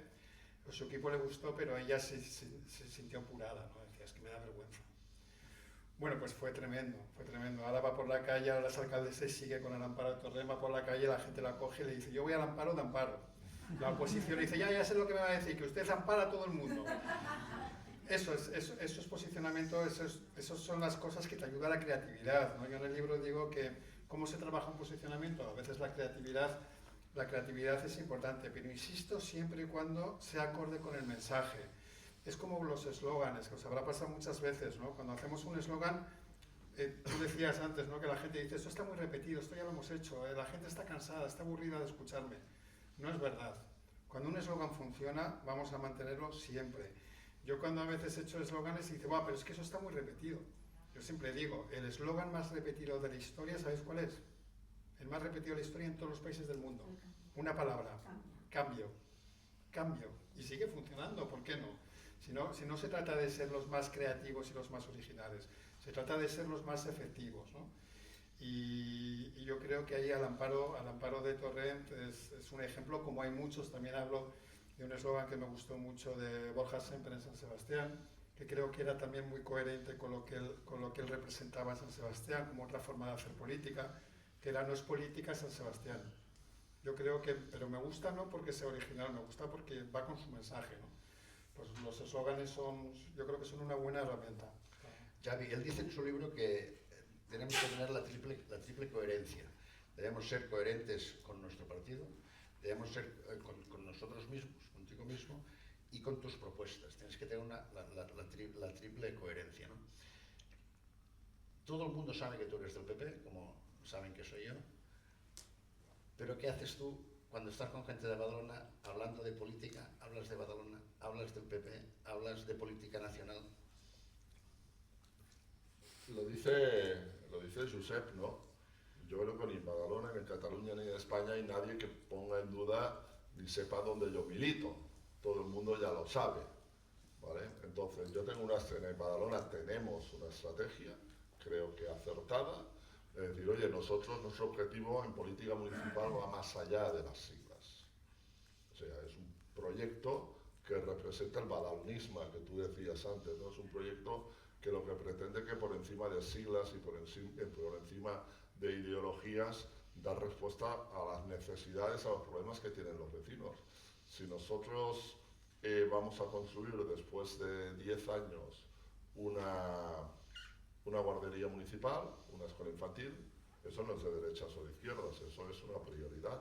pues su equipo le gustó, pero ella se sintió apurada, ¿no? Decía, es que me da vergüenza. Bueno, pues fue tremendo, fue tremendo. Ahora va por la calle, ahora es alcaldesa y sigue con el amparo de Torrent, va por la calle, la gente la coge y le dice, yo voy al amparo de Amparo. La oposición dice, ya sé lo que me va a decir, que usted ampara a todo el mundo. Eso es posicionamiento, esas son las cosas que te ayuda a la creatividad, ¿no? Yo en el libro digo que cómo se trabaja un posicionamiento, a veces la creatividad es importante, pero insisto siempre y cuando sea acorde con el mensaje. Es como los eslóganes, que os habrá pasado muchas veces, ¿no? Cuando hacemos un eslogan, tú decías antes, ¿no?, que la gente dice, esto está muy repetido, esto ya lo hemos hecho, la gente está cansada, está aburrida de escucharme. No es verdad. Cuando un eslogan funciona, vamos a mantenerlo siempre. Yo cuando a veces he hecho eslóganes y dice, pero es que eso está muy repetido. Yo siempre digo, el eslogan más repetido de la historia, ¿sabéis cuál es? El más repetido de la historia en todos los países del mundo. Una palabra, cambio. Cambio. Y sigue funcionando, ¿por qué no? Si no se trata de ser los más creativos y los más originales, se trata de ser los más efectivos, ¿no? Y yo creo que ahí al amparo de Torrent es un ejemplo, como hay muchos. También hablo de un eslogan que me gustó mucho de Borja Semper en San Sebastián, que creo que era también muy coherente con lo que él representaba en San Sebastián, como otra forma de hacer política, que era no es política San Sebastián. Yo creo que, pero me gusta no porque sea original, me gusta porque va con su mensaje, ¿no? Pues los eslóganes yo creo que son una buena herramienta. Xavi, él dice en su libro que tenemos que tener la triple coherencia. Debemos ser coherentes con nuestro partido, debemos ser con nosotros mismos, contigo mismo, y con tus propuestas. Tienes que tener la triple coherencia, ¿no? Todo el mundo sabe que tú eres del PP, como saben que soy yo, pero ¿qué haces tú cuando estás con gente de Badalona hablando de política? Hablas de Badalona, hablas del PP, hablas de política nacional. Lo dice Josep, ¿no? Yo creo que ni en Badalona, ni en Cataluña, ni en España hay nadie que ponga en duda ni sepa dónde yo milito. Todo el mundo ya lo sabe, ¿vale? Entonces, en Badalona tenemos una estrategia, creo que acertada, es decir, oye, nuestro objetivo en política municipal va más allá de las siglas. O sea, es un proyecto que representa el badalonismo que tú decías antes, ¿no? Es un proyecto que lo que pretende es que por encima de siglas y por encima de ideologías dar respuesta a las necesidades, a los problemas que tienen los vecinos. Si nosotros vamos a construir después de 10 años una guardería municipal, una escuela infantil, eso no es de derechas o de izquierdas, eso es una prioridad.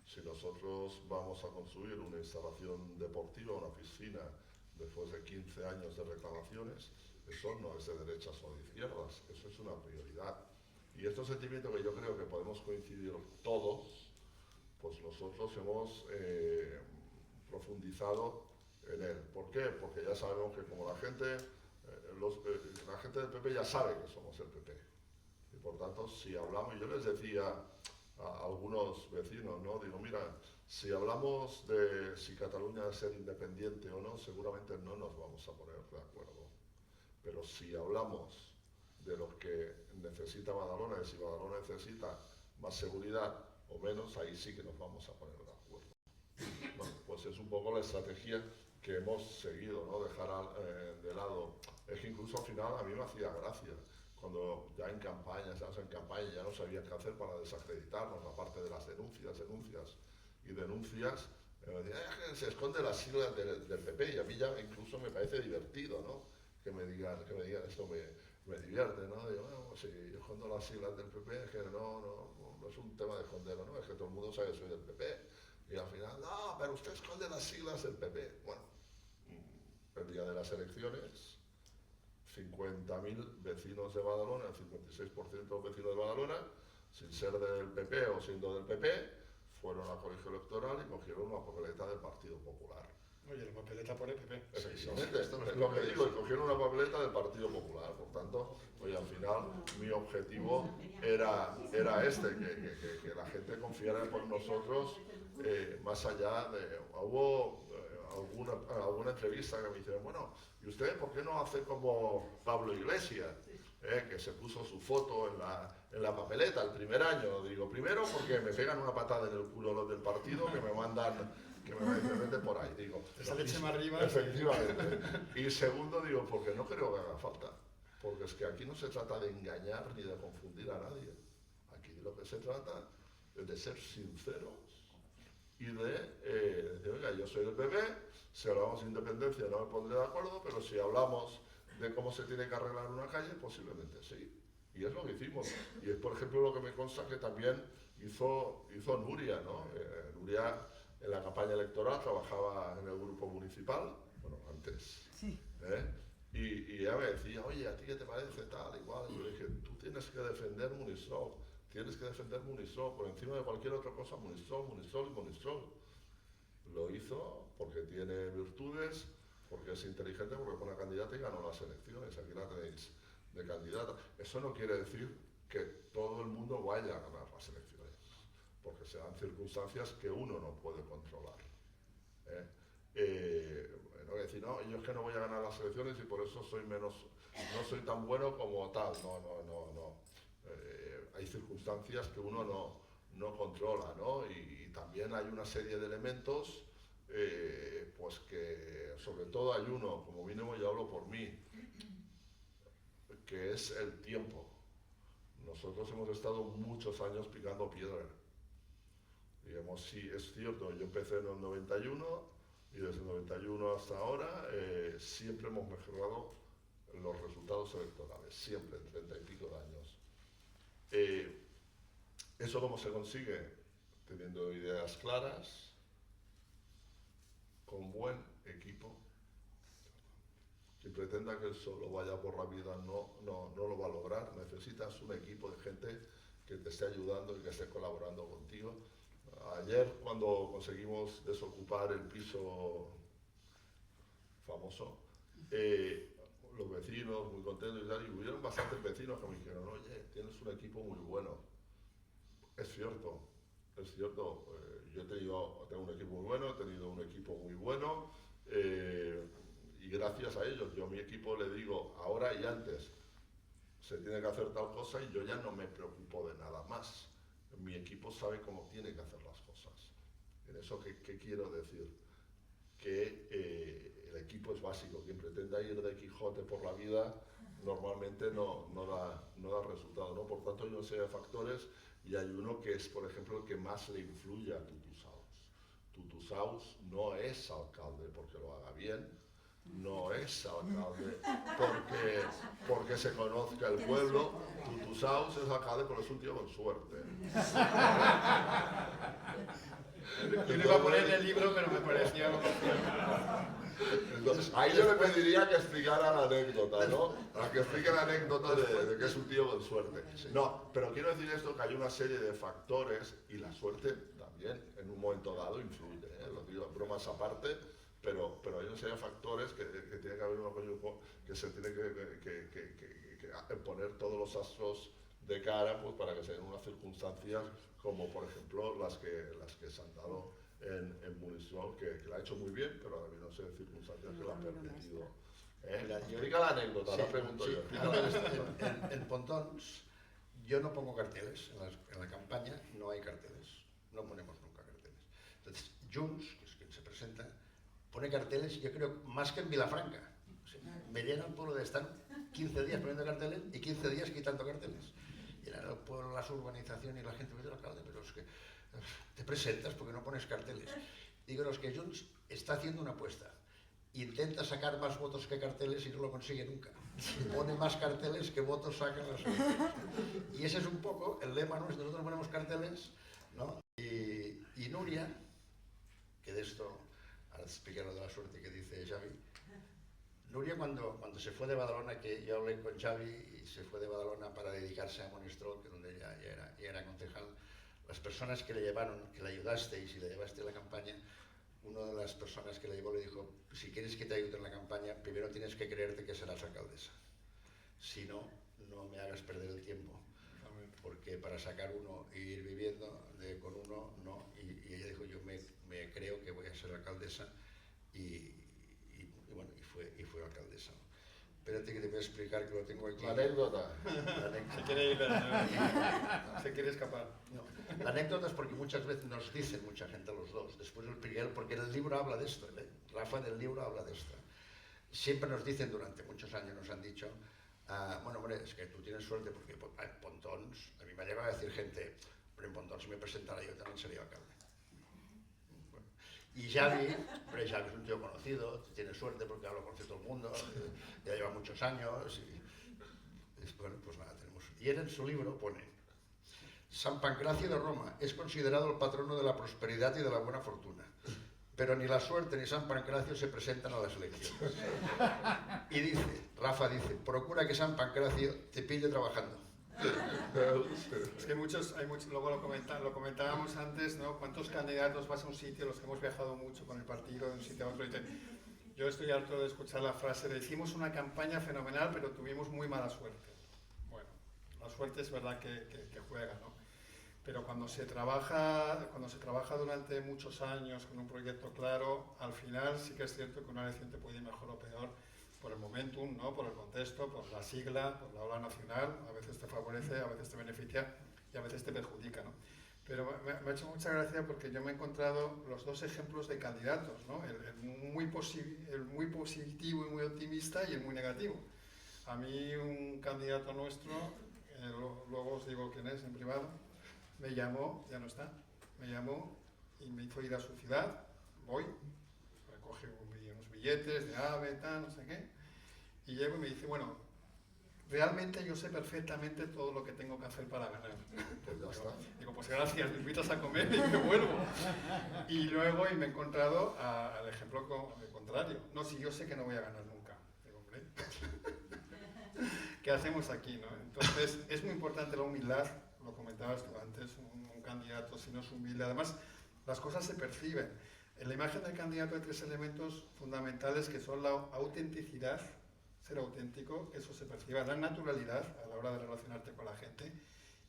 Si nosotros vamos a construir una instalación deportiva, una piscina, después de 15 años de reclamaciones, Eso no es de derechas o de izquierdas, eso es una prioridad. Y este sentimiento que yo creo que podemos coincidir todos, pues nosotros hemos profundizado en él. ¿Por qué? Porque ya sabemos que como la gente del PP ya sabe que somos el PP. Y por tanto, si hablamos, yo les decía a algunos vecinos, ¿no? Digo, mira, si hablamos de si Cataluña debe ser independiente o no, seguramente no nos vamos a poner de acuerdo. Pero si hablamos de lo que necesita Badalona, y si Badalona necesita más seguridad o menos, ahí sí que nos vamos a poner de acuerdo. Bueno, pues es un poco la estrategia que hemos seguido, ¿no? Dejar de lado. Es que incluso al final a mí me hacía gracia, cuando ya en campaña, estábamos en campaña, ya no sabían qué hacer para desacreditarnos, aparte de las denuncias, me decían, se esconde las siglas del PP, y a mí ya incluso me parece divertido, ¿no? Que me digan esto, me divierte, ¿no? Digo, bueno, pues si yo escondo las siglas del PP, es que no es un tema de esconderlo, ¿no? Es que todo el mundo sabe que soy del PP. Y al final, no, pero usted esconde las siglas del PP. Bueno, el día de las elecciones, 50.000 vecinos de Badalona, el 56% de los vecinos de Badalona, sin ser del PP o siendo del PP, fueron al colegio electoral y cogieron una papeleta del Partido Popular. Oye, la papeleta por el PP. Efectivamente, esto es lo que digo, y cogieron una papeleta del Partido Popular. Por tanto, oye, al final mi objetivo era este, que la gente confiara en nosotros, más allá de... Hubo alguna entrevista que me dijeron, bueno, ¿y usted por qué no hace como Pablo Iglesias? Que se puso su foto en la papeleta el primer año. Digo, primero porque me pegan una patada en el culo los del partido, que me mandan por ahí. Digo, esa leche más arriba. Efectivamente. Y segundo, digo, porque no creo que haga falta. Porque es que aquí no se trata de engañar ni de confundir a nadie. Aquí de lo que se trata es de ser sinceros y de decir, oiga, yo soy del PP, si hablamos de independencia no me pondré de acuerdo, pero si hablamos de cómo se tiene que arreglar una calle, posiblemente sí. Y es lo que hicimos. Y es, por ejemplo, lo que me consta que también hizo Nuria, ¿no? Nuria, en la campaña electoral, trabajaba en el grupo municipal, bueno, antes. Sí. Y ella me decía, oye, ¿a ti qué te parece tal, igual? Y yo le dije, tú tienes que defender Monistrol, por encima de cualquier otra cosa, Monistrol. Lo hizo porque tiene virtudes, porque es inteligente, porque fue una candidata y ganó las elecciones. Aquí la tenéis de candidata. Eso no quiere decir que todo el mundo vaya a ganar las elecciones, porque se dan circunstancias que uno no puede controlar. No decir, no, yo es que no voy a ganar las elecciones y por eso no soy tan bueno como tal. No. Hay circunstancias que uno no controla, ¿no? Y también hay una serie de elementos, pues que sobre todo hay uno, como mínimo yo hablo por mí, que es el tiempo. Nosotros hemos estado muchos años picando piedra. Digamos, sí, es cierto, yo empecé en el 91 y desde el 91 hasta ahora siempre hemos mejorado los resultados electorales, siempre, en 30 y pico de años. ¿Eso cómo se consigue? Teniendo ideas claras, con buen equipo. Quien pretenda que él solo vaya por la vida no lo va a lograr. Necesitas un equipo de gente que te esté ayudando y que esté colaborando contigo. Ayer, cuando conseguimos desocupar el piso famoso, los vecinos muy contentos y tal, y hubieron bastantes vecinos que me dijeron, oye, tienes un equipo muy bueno. Es cierto. Yo tengo un equipo muy bueno, he tenido un equipo muy bueno, y gracias a ellos, yo a mi equipo le digo, ahora y antes, se tiene que hacer tal cosa y yo ya no me preocupo de nada más. Mi equipo sabe cómo tiene que hacer las cosas. ¿En eso qué quiero decir? Que el equipo es básico. Quien pretenda ir de Quijote por la vida normalmente no da resultado, ¿no? Por tanto, hay una serie de factores y hay uno que es, por ejemplo, el que más le influye a Tutusaus. Tutusaus no es alcalde porque lo haga bien, no es alcalde porque se conozca el pueblo. Tutusaus es alcalde porque es un tío con suerte. Yo lo iba a poner en el libro, pero me parecía... Entonces, ahí yo le pediría que explicara la anécdota, ¿no? A que explique la anécdota de que es un tío con suerte. No, pero quiero decir esto, que hay una serie de factores y la suerte también en un momento dado influye, ¿eh? Lo digo, bromas aparte, pero hay una serie de factores que tiene que haber una cosa que se tiene que poner todos los astros de cara, pues, para que se den unas circunstancias como por ejemplo las que se han dado en Munistrol, que la ha hecho muy bien, pero ha habido circunstancias que la han permitido. Explica la anécdota, Sí, la pregunto sí, yo. en Pontons yo no pongo carteles, en la campaña no hay carteles, no ponemos nunca carteles. Entonces, Junts, que es quien se presenta, pone carteles, yo creo, más que en Vilafranca. O sea, me llena el pueblo de estar 15 días poniendo carteles y 15 días quitando carteles. Llenar el pueblo, las urbanizaciones y la gente me dice, alcalde, pero es que te presentas porque no pones carteles. Digo, no, es que Junts está haciendo una apuesta. Intenta sacar más votos que carteles y no lo consigue nunca. Pone más carteles que votos sacan las elecciones. Y ese es un poco el lema nuestro. Nosotros ponemos carteles, ¿no? Y Nuria, que de esto, ahora te explicaré lo de la suerte que dice Xavi. Nuria cuando se fue de Badalona, que yo hablé con Xavi y se fue de Badalona para dedicarse a Monistrol, que donde ella ya era concejal, las personas que le llevaron, que le ayudasteis y le llevaste a la campaña, una de las personas que le llevó le dijo, si quieres que te ayude en la campaña, primero tienes que creerte que serás alcaldesa. Si no, no me hagas perder el tiempo. Porque para sacar uno e ir viviendo con uno, no. Y ella dijo, yo me creo que voy a ser alcaldesa y bueno, y fue alcaldesa. Espérate que te voy a explicar que lo tengo aquí. La anécdota. Se quiere ir, se quiere escapar. No. La anécdota es porque muchas veces nos dicen mucha gente a los dos, después el Piriguel, porque en el libro habla de esto, Rafa en el libro habla de esto. Siempre nos dicen, durante muchos años nos han dicho, bueno, hombre, es que tú tienes suerte porque en Pontons, a mí me ha llegado a decir gente, pero en Pontons si me presentara yo también sería alcalde. Bueno. Y Xavi es un tío conocido, tiene suerte porque habla con todo el mundo, ya lleva muchos años y bueno, pues nada, tenemos. Y él en su libro pone, San Pancracio de Roma es considerado el patrono de la prosperidad y de la buena fortuna, pero ni la suerte ni San Pancracio se presentan a las elecciones. Y dice, Rafa dice, procura que San Pancracio te pille trabajando. Es que hay muchos, luego lo comentábamos antes, ¿no? ¿Cuántos candidatos vas a un sitio, los que hemos viajado mucho con el partido de un sitio a otro, y yo estoy harto de escuchar la frase de hicimos una campaña fenomenal, pero tuvimos muy mala suerte. Bueno, la suerte es verdad que juega, ¿no? Pero cuando se trabaja durante muchos años con un proyecto claro, al final sí que es cierto que una elección te puede ir mejor o peor por el momentum, ¿no? Por el contexto, por la sigla, por la ola nacional. A veces te favorece, a veces te beneficia y a veces te perjudica, ¿no? Pero me ha hecho mucha gracia porque yo me he encontrado los dos ejemplos de candidatos, ¿no? El muy positivo y muy optimista y el muy negativo. A mí un candidato nuestro, luego os digo quién es en privado, me llamó, ya no está, me llamó y me hizo ir a su ciudad, voy, recoge unos billetes de AVE, tal, no sé qué, y llego y me dice, bueno, realmente yo sé perfectamente todo lo que tengo que hacer para ganar. Pues ya está. Digo, pues gracias, me invitas a comer y me vuelvo. Y luego me he encontrado al ejemplo contrario. No, si yo sé que no voy a ganar nunca. Digo, hombre, ¿qué hacemos aquí, no? Entonces, es muy importante la humildad, lo comentabas tú antes, un candidato si no es humilde. Además, las cosas se perciben. En la imagen del candidato hay tres elementos fundamentales que son la autenticidad, ser auténtico, eso se percibe, la naturalidad a la hora de relacionarte con la gente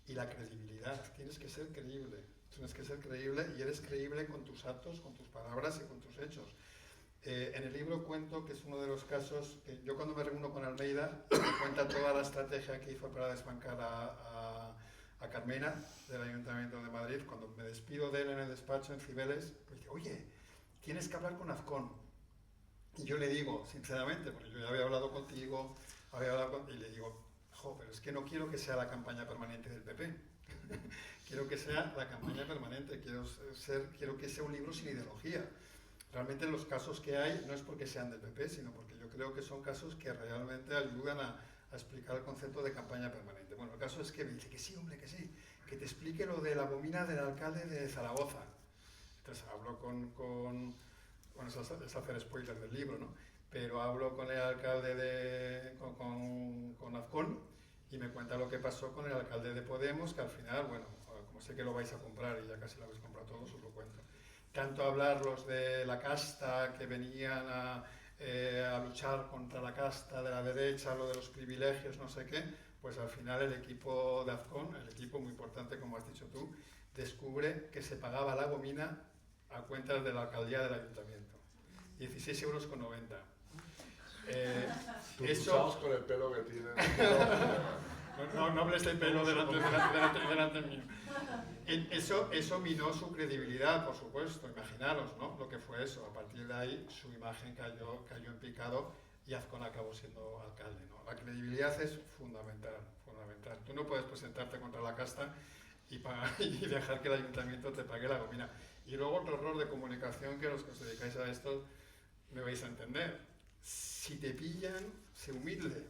y la credibilidad. Tienes que ser creíble y eres creíble con tus actos, con tus palabras y con tus hechos. En el libro cuento que es uno de los casos que yo cuando me reúno con Almeida me cuenta toda la estrategia que hizo para desbancar a Carmena del Ayuntamiento de Madrid. Cuando me despido de él en el despacho en Cibeles, me dice, oye, tienes que hablar con Azcón. Y yo le digo, sinceramente, porque yo ya había hablado contigo, y le digo, pero es que no quiero que sea la campaña permanente del PP. Quiero que sea la campaña permanente, quiero que sea un libro sin ideología. Realmente los casos que hay no es porque sean del PP, sino porque yo creo que son casos que realmente ayudan a explicar el concepto de campaña permanente. Bueno, el caso es que me dice que sí, hombre, que sí, que te explique lo de la bobina del alcalde de Zaragoza. Entonces hablo bueno, es hacer spoiler del libro, ¿no? Pero hablo con el alcalde con Azcón y me cuenta lo que pasó con el alcalde de Podemos, que al final, bueno, como sé que lo vais a comprar y ya casi lo habéis comprado todos, os lo cuento. Tanto hablar los de la casta que venían a luchar contra la casta de la derecha, lo de los privilegios, no sé qué, pues al final el equipo de Azcón, el equipo muy importante como has dicho tú, descubre que se pagaba la gomina a cuentas de la alcaldía del ayuntamiento. 16,90 €. Eso con el pelo que tienen. No hables de pelo delante mío. Eso minó su credibilidad, por supuesto, imaginaros, ¿no? Lo que fue eso. A partir de ahí su imagen cayó en picado y Azcón acabó siendo alcalde, ¿no? La credibilidad es fundamental. Tú no puedes presentarte contra la casta y dejar que el ayuntamiento te pague la gomina. Y luego otro error de comunicación que los que os dedicáis a esto me vais a entender. Si te pillan, sé humilde,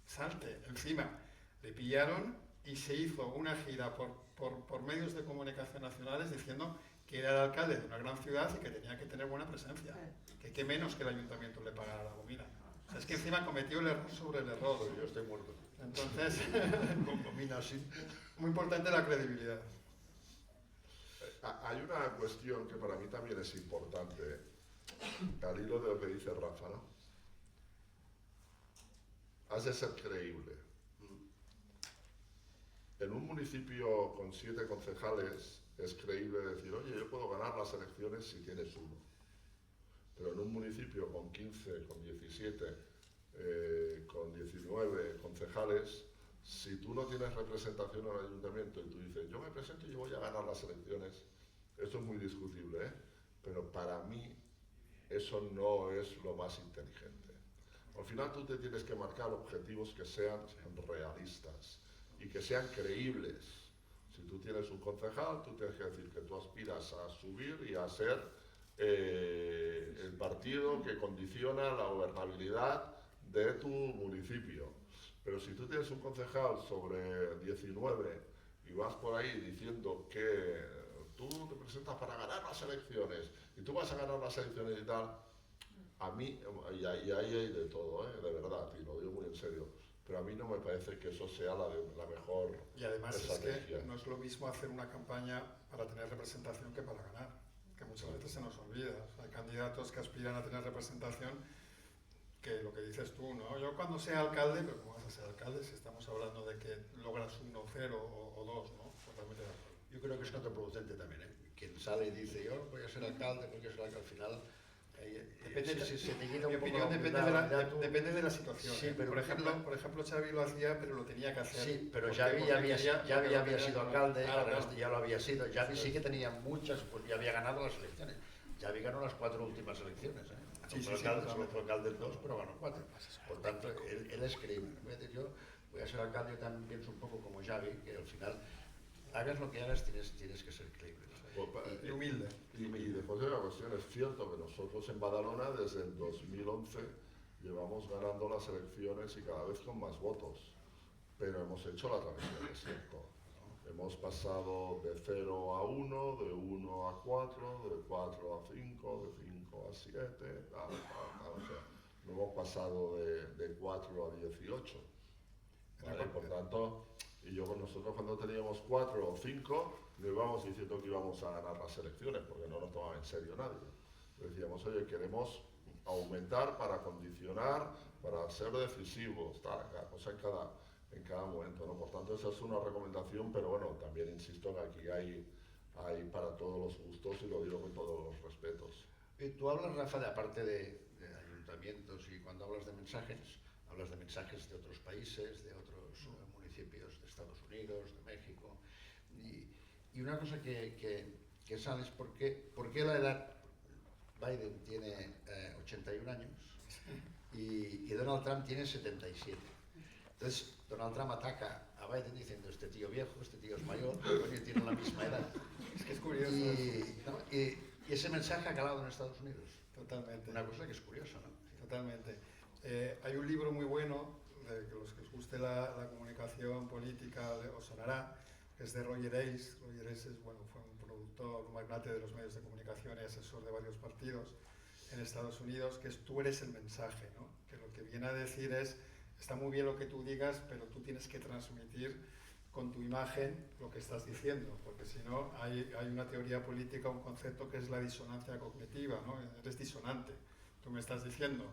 salte encima. Le pillaron y se hizo una gira por medios de comunicación nacionales diciendo que era el alcalde de una gran ciudad y que tenía que tener buena presencia. Que qué menos que el ayuntamiento le pagara la gomina. O sea, es que encima cometió el error sobre el error. Yo estoy muerto. Entonces, Con gomina así. muy importante la credibilidad. Hay una cuestión que para mí también es importante, al hilo de lo que dice Rafa, ¿no? Has de ser creíble. En un municipio con 7 concejales es creíble decir, oye, yo puedo ganar las elecciones si tienes uno. Pero en un municipio con 15, con 17, con 19 concejales, si tú no tienes representación en el ayuntamiento y tú dices, yo me presento y yo voy a ganar las elecciones, eso es muy discutible, ¿eh? Pero para mí eso no es lo más inteligente. Al final tú te tienes que marcar objetivos que sean realistas y que sean creíbles. Si tú tienes un concejal, tú tienes que decir que tú aspiras a subir y a ser el partido que condiciona la gobernabilidad de tu municipio. Pero si tú tienes un concejal sobre 19 y vas por ahí diciendo que tú te presentas para ganar las elecciones y tú vas a ganar las elecciones y tal, a mí, y ahí hay de todo, de verdad, y lo digo muy en serio, pero a mí no me parece que eso sea la mejor Y además estrategia. es que no es lo mismo hacer una campaña para tener representación que para ganar, que muchas veces se nos olvida. O sea, hay candidatos que aspiran a tener representación que lo que dices tú, ¿no? Yo cuando sea alcalde, pero ¿cómo vas a ser alcalde si estamos hablando de que logras 1, 0 o 2, ¿no? Totalmente de acuerdo. Yo creo que es contraproducente también, ¿eh? Quien sale y dice, yo voy a ser alcalde, porque es al final... se te quita Mi un poco opinión la depende humildad, depende de la situación. Sí, ¿eh? pero por ejemplo, Xavi lo hacía, pero lo tenía que hacer. Sí, pero porque- Xavi porque ya había quería- sido alcalde, Claro, claro. ya lo había sido. Xavi sí que tenía muchas, pues ya había ganado las elecciones. Xavi ganó las 4 últimas elecciones, ¿eh? Sí, Fue sí, alcalde, sí, solo fue alcalde en 2, pero ganó 4. Por tanto, él es creíble. En vez de yo voy a ser alcalde, yo también pienso un poco como Xavi, que al final, hagas lo que hagas, tienes que ser creíble. Y humilde. Y después de la cuestión, es cierto que nosotros en Badalona desde el 2011 llevamos ganando las elecciones y cada vez con más votos, pero hemos hecho la travesía del desierto, ¿no? Hemos pasado de 0 a 1, de 1 a 4, de 4 a 5, de 5 a 7, tal, o sea, no hemos pasado de 4 a 18. ¿Vale? Por tanto, nosotros cuando teníamos 4 o 5, no íbamos diciendo que íbamos a ganar las elecciones, porque no nos tomaba en serio nadie. Decíamos, oye, queremos aumentar para condicionar, para ser decisivos, tal, cada cosa en cada momento, ¿no? Por tanto, esa es una recomendación, pero bueno, también insisto que aquí hay para todos los gustos y lo digo con todos los respetos. Tú hablas, Rafa, aparte de ayuntamientos y cuando hablas de mensajes de otros países, de otros municipios de Estados Unidos, de México. Y una cosa que sale es por qué la edad. Biden tiene 81 años y Donald Trump tiene 77. Entonces, Donald Trump ataca a Biden diciendo, este tío viejo, este tío es mayor, porque tienen la misma edad. Es que es curioso. Y ese mensaje ha calado en Estados Unidos. Totalmente. Una cosa que es curiosa, ¿no? Totalmente. Hay un libro muy bueno, de que los que os guste la comunicación política os sonará, que es de Roger Ailes. Roger Ailes es, bueno, fue un productor, un magnate de los medios de comunicación y asesor de varios partidos en Estados Unidos, que es tú eres el mensaje, ¿no? Que lo que viene a decir es, está muy bien lo que tú digas, pero tú tienes que transmitir con tu imagen lo que estás diciendo, porque si no hay una teoría política, un concepto que es la disonancia cognitiva, ¿no? Eres disonante. Tú me estás diciendo,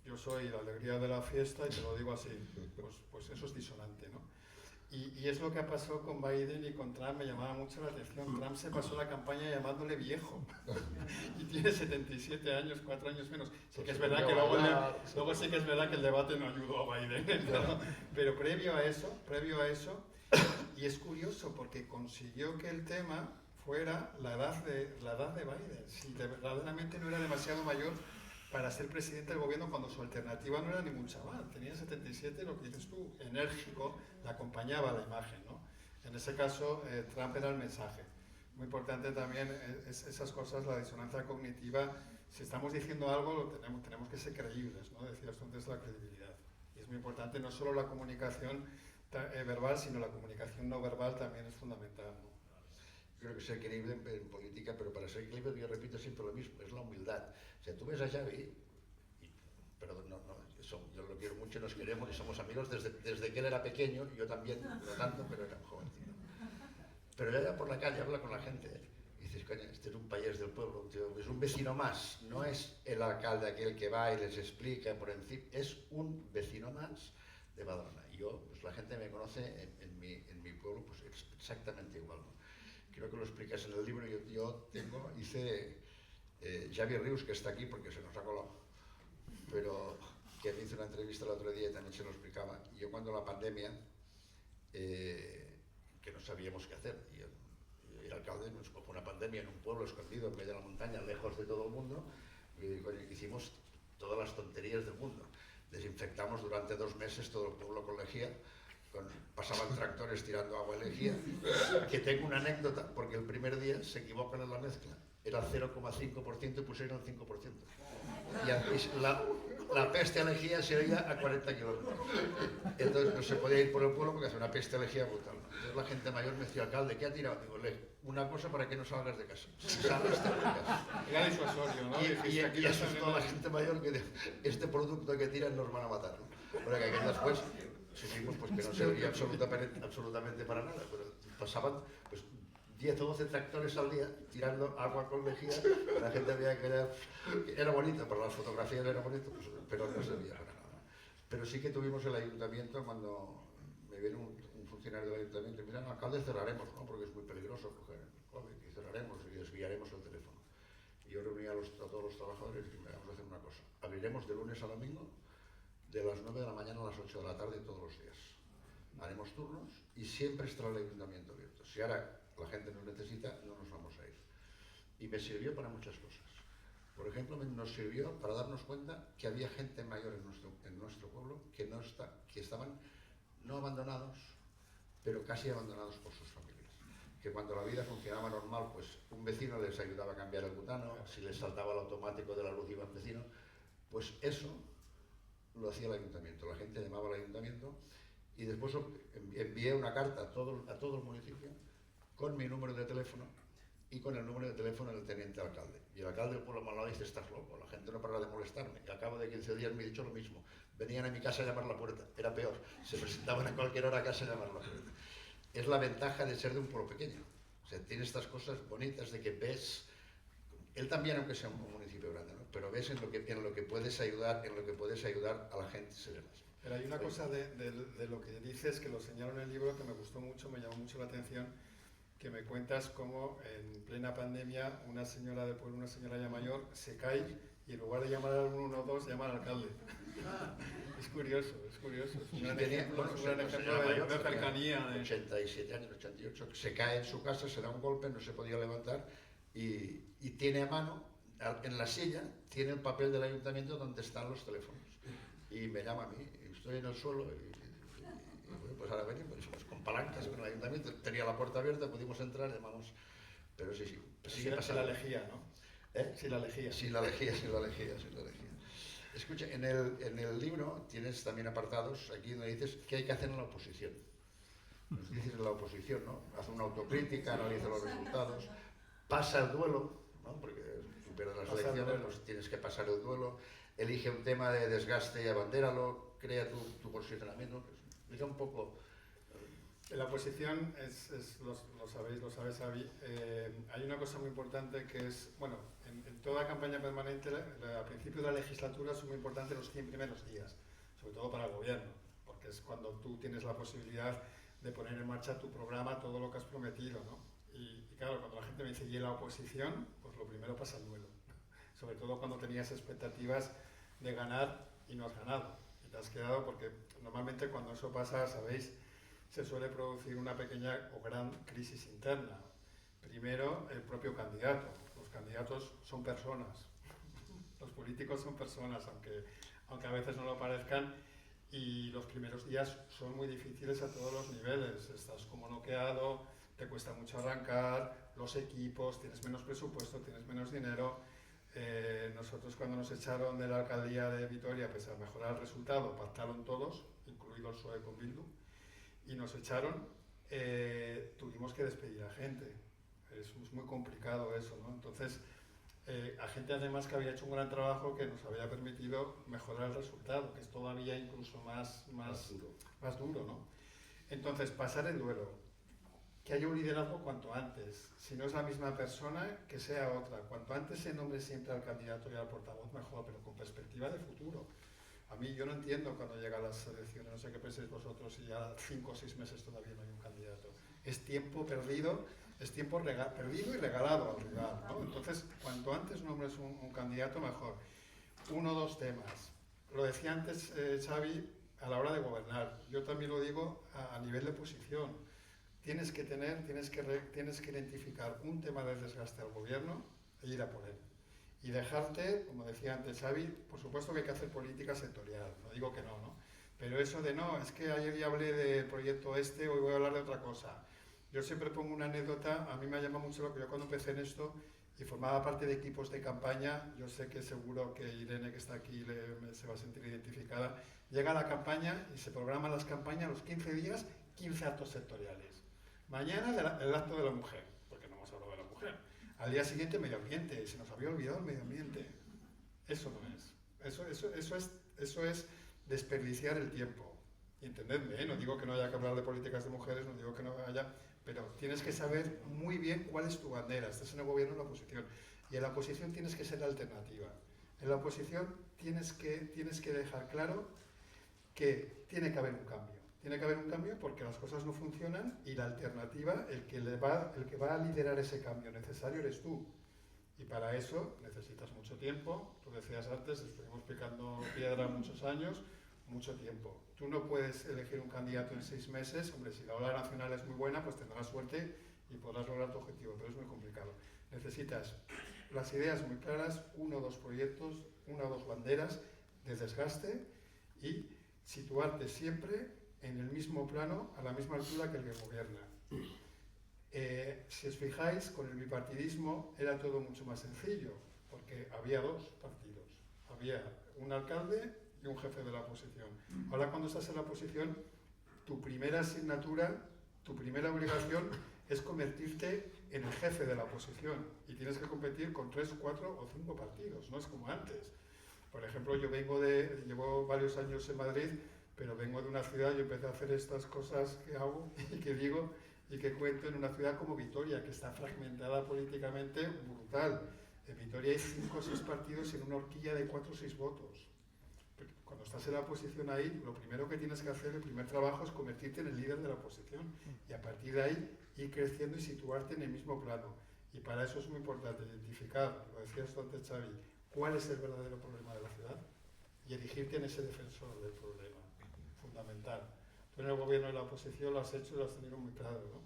yo soy la alegría de la fiesta y te lo digo así, pues eso es disonante, ¿no? Y es lo que pasó con Biden y con Trump, me llamaba mucho la atención. Trump se pasó la campaña llamándole viejo y tiene 77 años, 4 años menos. Sí que es verdad que luego sí que es verdad que el debate no ayudó a Biden, pero previo a eso, y es curioso porque consiguió que el tema fuera la edad de Biden. Si verdaderamente no era demasiado mayor para ser presidente del gobierno cuando su alternativa no era ningún chaval. Tenía 77, lo que dices tú, enérgico, le acompañaba la imagen, ¿no? En ese caso, Trump era el mensaje. Muy importante también esas cosas, la disonancia cognitiva. Si estamos diciendo algo, tenemos que ser creíbles, ¿no? Decías tú antes la credibilidad. Y es muy importante no solo la comunicación verbal, sino la comunicación no verbal también es fundamental, ¿no? Creo que ser creíble en política, pero para ser creíble yo repito siempre lo mismo, es la humildad. O sea, tú ves a Xavi, perdón, yo lo quiero mucho, nos queremos y somos amigos desde que él era pequeño, yo también, no tanto, pero era jovencito. Pero él por la calle habla con la gente, y dices, coño, este es un payés del pueblo, tío, es un vecino más, no es el alcalde aquel que va y les explica por encima, es un vecino más de Badalona. Y yo, pues la gente me conoce en mi pueblo, pues exactamente igual, ¿no? Creo que lo explicas en el libro, hice Xavi Rius, que está aquí porque se nos ha colado, pero que me hizo una entrevista el otro día y también se lo explicaba. Y yo cuando la pandemia, que no sabíamos qué hacer, y el alcalde nos cogió una pandemia en un pueblo escondido en medio de la montaña, lejos de todo el mundo, y hicimos todas las tonterías del mundo. Desinfectamos durante 2 meses todo el pueblo con lejía, pasaban tractores tirando agua de lejía, que tengo una anécdota, porque el primer día se equivocan en la mezcla, era 0,5% y pusieron 5%. Y la peste a lejía se oía a 40 kilómetros. Entonces no se podía ir por el pueblo porque hace una peste a lejía brutal. Entonces la gente mayor me decía, alcalde, ¿qué ha tirado? Digo, una cosa para que no salgas de casa. Si salgas, te casa. Era disuasorio, ¿no? Y asustó a la gente mayor que este producto que tiran nos van a matar, ¿no? Porque aquel después supimos pues, que no servía absolutamente para nada, pero pasaban pues, 10 o 12 tractores al día tirando agua con lejía, la gente veía que era bonito, para las fotografías era bonito, pues, pero no servía para nada. Pero sí que tuvimos el ayuntamiento, cuando me viene un funcionario del ayuntamiento y mira, no, alcalde, cerraremos, ¿no? Porque es muy peligroso coger el COVID, y cerraremos y desviaremos el teléfono. Y yo reuní a todos los trabajadores y dije, vamos a hacer una cosa, abriremos de lunes a domingo, de las 9 de la mañana a las 8 de la tarde todos los días. Haremos turnos y siempre estará el ayuntamiento abierto. Si ahora la gente nos necesita, no nos vamos a ir. Y me sirvió para muchas cosas. Por ejemplo, nos sirvió para darnos cuenta que había gente mayor en nuestro pueblo que estaban no abandonados, pero casi abandonados por sus familias. Que cuando la vida funcionaba normal, pues un vecino les ayudaba a cambiar el butano, si les saltaba el automático de la luz iba el vecino, pues eso lo hacía el ayuntamiento. La gente llamaba al ayuntamiento y después envié una carta a todo el municipio con mi número de teléfono y con el número de teléfono del teniente alcalde. Y el alcalde del pueblo malvado dice, estás loco, la gente no para de molestarme. Y al cabo de 15 días me he dicho lo mismo. Venían a mi casa a llamar a la puerta, era peor. Se presentaban a cualquier hora a casa a llamar a la puerta. Es la ventaja de ser de un pueblo pequeño. O sea, tiene estas cosas bonitas de que ves, él también aunque sea un municipio grande, ¿no? Pero ves en lo que puedes ayudar, a la gente serena. Pero hay una cosa de lo que dices, que lo señalo en el libro, que me gustó mucho, me llamó mucho la atención, que me cuentas cómo en plena pandemia una señora de pueblo, una señora ya mayor, se cae y en lugar de llamar al 112 llama al alcalde. Es curioso. Es un gran ejemplo, de cercanía. 87 años, 88, se cae en su casa, se da un golpe, no se podía levantar y tiene a mano, en la silla, tiene el papel del ayuntamiento donde están los teléfonos. Y me llama a mí, estoy en el suelo y bueno, pues ahora venimos con palancas con el ayuntamiento, tenía la puerta abierta, pudimos entrar, llamamos, pero sí. Sigue pasando. La lejía, ¿no? Sin la lejía. Sin la lejía. Escucha, en el libro tienes también apartados, aquí donde dices qué hay que hacer en la oposición. los dices en la oposición, ¿no? Haz una autocrítica, analiza los resultados, pasa el duelo, ¿no? Porque tú pierdes las elecciones, pues tienes que pasar el duelo, elige un tema de desgaste y abandéralo, crea tu posicionamiento. Explica un poco. La oposición, lo sabes, Xavi, hay una cosa muy importante que es, bueno, en toda campaña permanente, al principio de la legislatura son muy importantes los 100 primeros días, sobre todo para el gobierno, porque es cuando tú tienes la posibilidad de poner en marcha tu programa, todo lo que has prometido, ¿no? Y claro, cuando la gente me dice, ¿y la oposición? Pues lo primero pasa el duelo, sobre todo cuando tenías expectativas de ganar y no has ganado, y te has quedado porque normalmente cuando eso pasa, sabéis, se suele producir una pequeña o gran crisis interna. Primero, el propio candidato. Los candidatos son personas. Los políticos son personas, aunque a veces no lo parezcan, y los primeros días son muy difíciles a todos los niveles. Estás como noqueado, te cuesta mucho arrancar, los equipos, tienes menos presupuesto, tienes menos dinero. Nosotros cuando nos echaron de la alcaldía de Vitoria, pese a mejorar el resultado, pactaron todos, incluido el PSOE con Bildu, y nos echaron, tuvimos que despedir a gente. Es muy complicado eso, ¿no? Entonces, a gente además que había hecho un gran trabajo que nos había permitido mejorar el resultado, que es todavía incluso más duro, ¿no? Entonces, pasar el duelo, que haya un liderazgo cuanto antes. Si no es la misma persona, que sea otra. Cuanto antes se nombre siempre al candidato y al portavoz, mejor, pero con perspectiva de futuro. A mí yo no entiendo cuando llegan las elecciones, no sé qué pensáis vosotros, y ya 5 o 6 meses todavía no hay un candidato. Es tiempo perdido, es tiempo perdido y regalado al rival, ¿no? Entonces, cuanto antes nombres un candidato, mejor. 1 o 2 temas. Lo decía antes Xavi, a la hora de gobernar. Yo también lo digo a nivel de posición. Tienes que identificar un tema de desgaste al gobierno e ir a por él. Y dejarte, como decía antes Xavi, por supuesto que hay que hacer política sectorial, no digo que no, ¿no? Pero eso de no, es que ayer ya hablé del proyecto hoy voy a hablar de otra cosa. Yo siempre pongo una anécdota, a mí me llama mucho lo que yo cuando empecé en esto y formaba parte de equipos de campaña, yo sé que seguro que Irene, que está aquí, se va a sentir identificada, llega a la campaña y se programan las campañas los 15 días, 15 actos sectoriales. Mañana el acto de la mujer, porque no hemos hablado de la mujer. Al día siguiente, medio ambiente. Se nos había olvidado el medio ambiente. Eso no es. Eso es desperdiciar el tiempo. Y entendedme, no digo que no haya que hablar de políticas de mujeres, no digo que no haya, pero tienes que saber muy bien cuál es tu bandera. Estás en el gobierno o en la oposición. Y en la oposición tienes que ser alternativa. En la oposición tienes que dejar claro que tiene que haber un cambio. Tiene que haber un cambio porque las cosas no funcionan y la alternativa, el que va a liderar ese cambio necesario eres tú. Y para eso necesitas mucho tiempo. Tú decías antes, estuvimos picando piedra muchos años, mucho tiempo. Tú no puedes elegir un candidato en 6 meses. Hombre, si la ola nacional es muy buena, pues tendrás suerte y podrás lograr tu objetivo, pero es muy complicado. Necesitas las ideas muy claras, 1 o 2 proyectos, 1 o 2 banderas de desgaste y situarte siempre en el mismo plano, a la misma altura que el que gobierna. Si os fijáis, con el bipartidismo era todo mucho más sencillo, porque había 2 partidos. Había un alcalde y un jefe de la oposición. Ahora cuando estás en la oposición, tu primera asignatura, tu primera obligación es convertirte en el jefe de la oposición y tienes que competir con 3, 4 o 5 partidos, no es como antes. Por ejemplo, yo llevo varios años en Madrid, pero vengo de una ciudad, yo empecé a hacer estas cosas que hago y que digo y que cuento en una ciudad como Vitoria, que está fragmentada políticamente brutal. En Vitoria hay 5 o 6 partidos en una horquilla de 4 o 6 votos. Cuando estás en la oposición ahí, lo primero que tienes que hacer, el primer trabajo es convertirte en el líder de la oposición y a partir de ahí ir creciendo y situarte en el mismo plano. Y para eso es muy importante identificar, lo decías tú antes, Xavi, cuál es el verdadero problema de la ciudad y erigirte en ese defensor del problema. Fundamental. Tú en el gobierno y la oposición lo has hecho y lo has tenido muy claro, ¿no?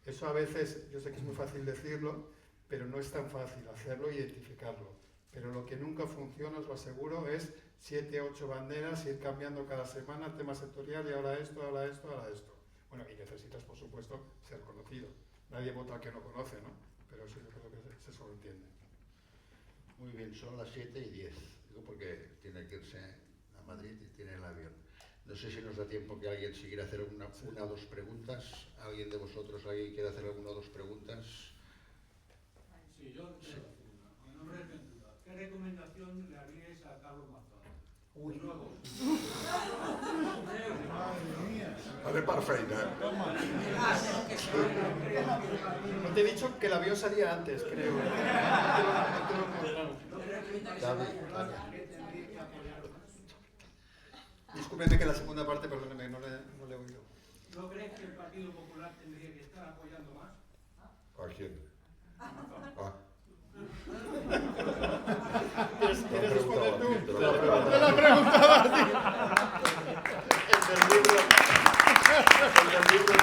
Eso a veces, yo sé que es muy fácil decirlo, pero no es tan fácil hacerlo e identificarlo. Pero lo que nunca funciona, os lo aseguro, es 7, 8 banderas, ir cambiando cada semana, tema sectorial y ahora esto, ahora esto, ahora esto. Bueno, y necesitas, por supuesto, ser conocido. Nadie vota al que no conoce, ¿no? Pero eso yo creo que se sobreentiende. Muy bien, son las 7:10. Digo porque tiene que irse a Madrid y tiene el avión. No sé si nos da tiempo que alguien si quiere hacer una o dos preguntas. ¿Alguien de vosotros, alguien quiere hacer alguna o dos preguntas? Sí, yo quiero decir una. Mi nombre es Ventura. ¿Qué recomendación le haríais a Carlos Mazón? Uy. Nuevo. Vale, perfecte. No te he dicho que el avión salía antes, creo. Discúlpeme que la segunda parte, perdóneme, no le he oído. ¿No crees que el Partido Popular tendría que estar apoyando más? ¿A quién? Ah. ¿Quieres responder tú? Te lo preguntaba a ti. El del libro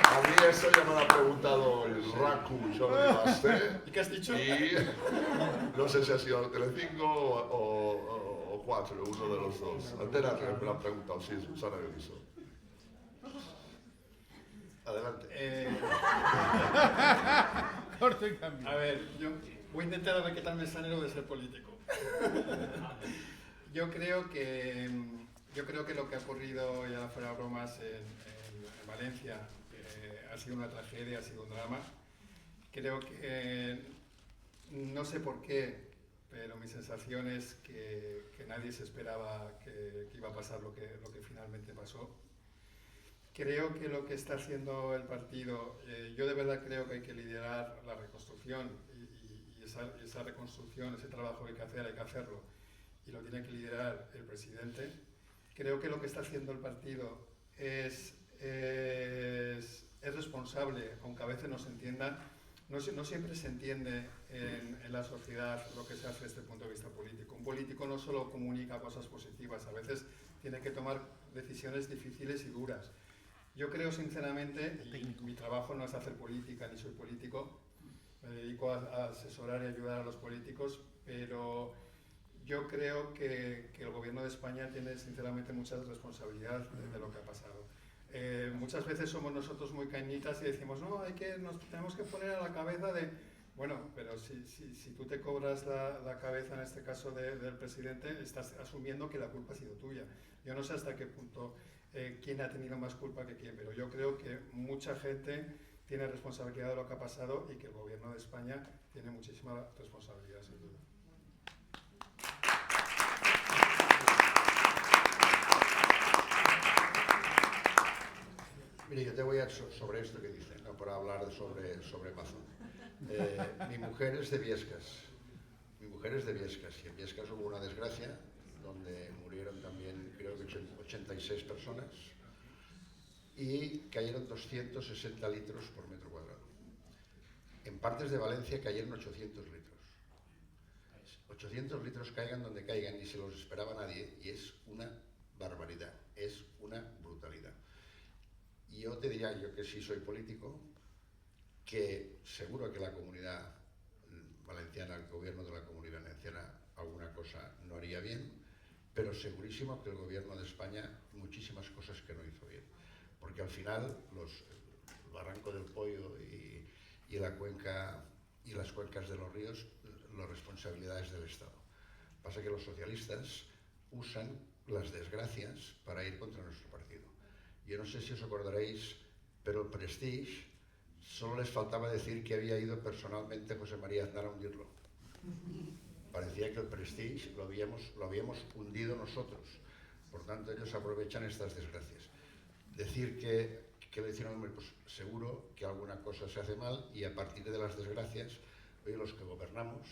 a mí eso ya me lo ha preguntado el Raku Jordi Basté. ¿Y qué has dicho? Y no sé si ha sido Telecinco o 4, uno de los dos. Antena 3 me lo han preguntado, sí, Susana Beliso. Adelante. Corto y cambio. A ver, yo voy a intentar a ver qué tal me sale lo de ser político. Yo creo que lo que ha ocurrido, ya fuera bromas, en Valencia ha sido una tragedia, ha sido un drama. Creo que, no sé por qué, pero mi sensación es que nadie se esperaba que iba a pasar lo que finalmente pasó. Creo que lo que está haciendo el partido, yo de verdad creo que hay que liderar la reconstrucción y esa reconstrucción, ese trabajo que hay que hacerlo y lo tiene que liderar el presidente. Creo que lo que está haciendo el partido es responsable, aunque a veces no se entienda. No siempre se entiende en la sociedad lo que se hace desde el punto de vista político. Un político no solo comunica cosas positivas, a veces tiene que tomar decisiones difíciles y duras. Yo creo sinceramente, y mi trabajo no es hacer política, ni soy político, me dedico a asesorar y ayudar a los políticos, pero yo creo que el gobierno de España tiene sinceramente mucha responsabilidad de lo que ha pasado. Muchas veces somos nosotros muy cañitas y decimos, no, nos tenemos que poner a la cabeza de... Bueno, pero si tú te cobras la cabeza, en este caso del presidente, estás asumiendo que la culpa ha sido tuya. Yo no sé hasta qué punto quién ha tenido más culpa que quién, pero yo creo que mucha gente tiene responsabilidad de lo que ha pasado y que el gobierno de España tiene muchísima responsabilidad, sin duda. Mire, yo te voy a sobre esto que dice, no por hablar sobre Mazón. Mi mujer es de Biescas. Mi mujer es de Biescas y en Biescas hubo una desgracia donde murieron también, creo que 86 personas y cayeron 260 litros por metro cuadrado. En partes de Valencia cayeron 800 litros. 800 litros caigan donde caigan, ni se los esperaba nadie, y es una barbaridad, es una brutalidad. Y yo te diría, yo que sí soy político, que seguro que la comunidad valenciana, el gobierno de la comunidad valenciana, alguna cosa no haría bien, pero segurísimo que el gobierno de España muchísimas cosas que no hizo bien. Porque al final el barranco del Pollo y la cuenca y las cuencas de los ríos, las responsabilidades del Estado. Pasa que los socialistas usan las desgracias para ir contra nuestro partido. Yo no sé si os acordaréis, pero el Prestige solo les faltaba decir que había ido personalmente José María Aznar a hundirlo. Parecía que el Prestige lo habíamos hundido nosotros. Por tanto, ellos aprovechan estas desgracias. Decir que le hicieron, hombre, pues seguro que alguna cosa se hace mal y a partir de las desgracias, oye, los que gobernamos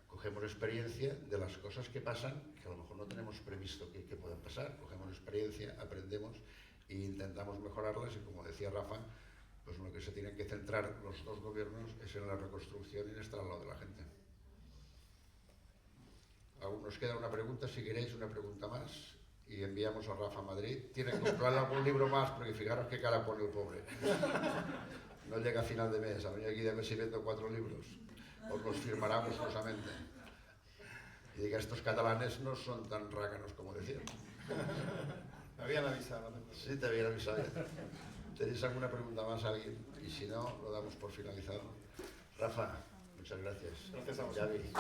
cogemos experiencia de las cosas que pasan, que a lo mejor no tenemos previsto que puedan pasar. Cogemos experiencia, aprendemos e intentamos mejorarlas y, como decía Rafa, pues lo que se tienen que centrar los dos gobiernos es en la reconstrucción y en estar al lado de la gente. Aún nos queda una pregunta, si queréis una pregunta más, y enviamos a Rafa a Madrid. Tiene que comprar algún libro más, porque fijaros qué cara pone el pobre. No llega a final de mes, ha venido aquí de mes y vendo 4 libros. Os los firmará gustosamente. Y diga, estos catalanes no son tan rácanos como decían. Me habían avisado. Sí, te habían avisado. ¿Tenéis alguna pregunta más a alguien? Y si no, lo damos por finalizado. Rafa, muchas gracias. Gracias a vosotros. Xavi.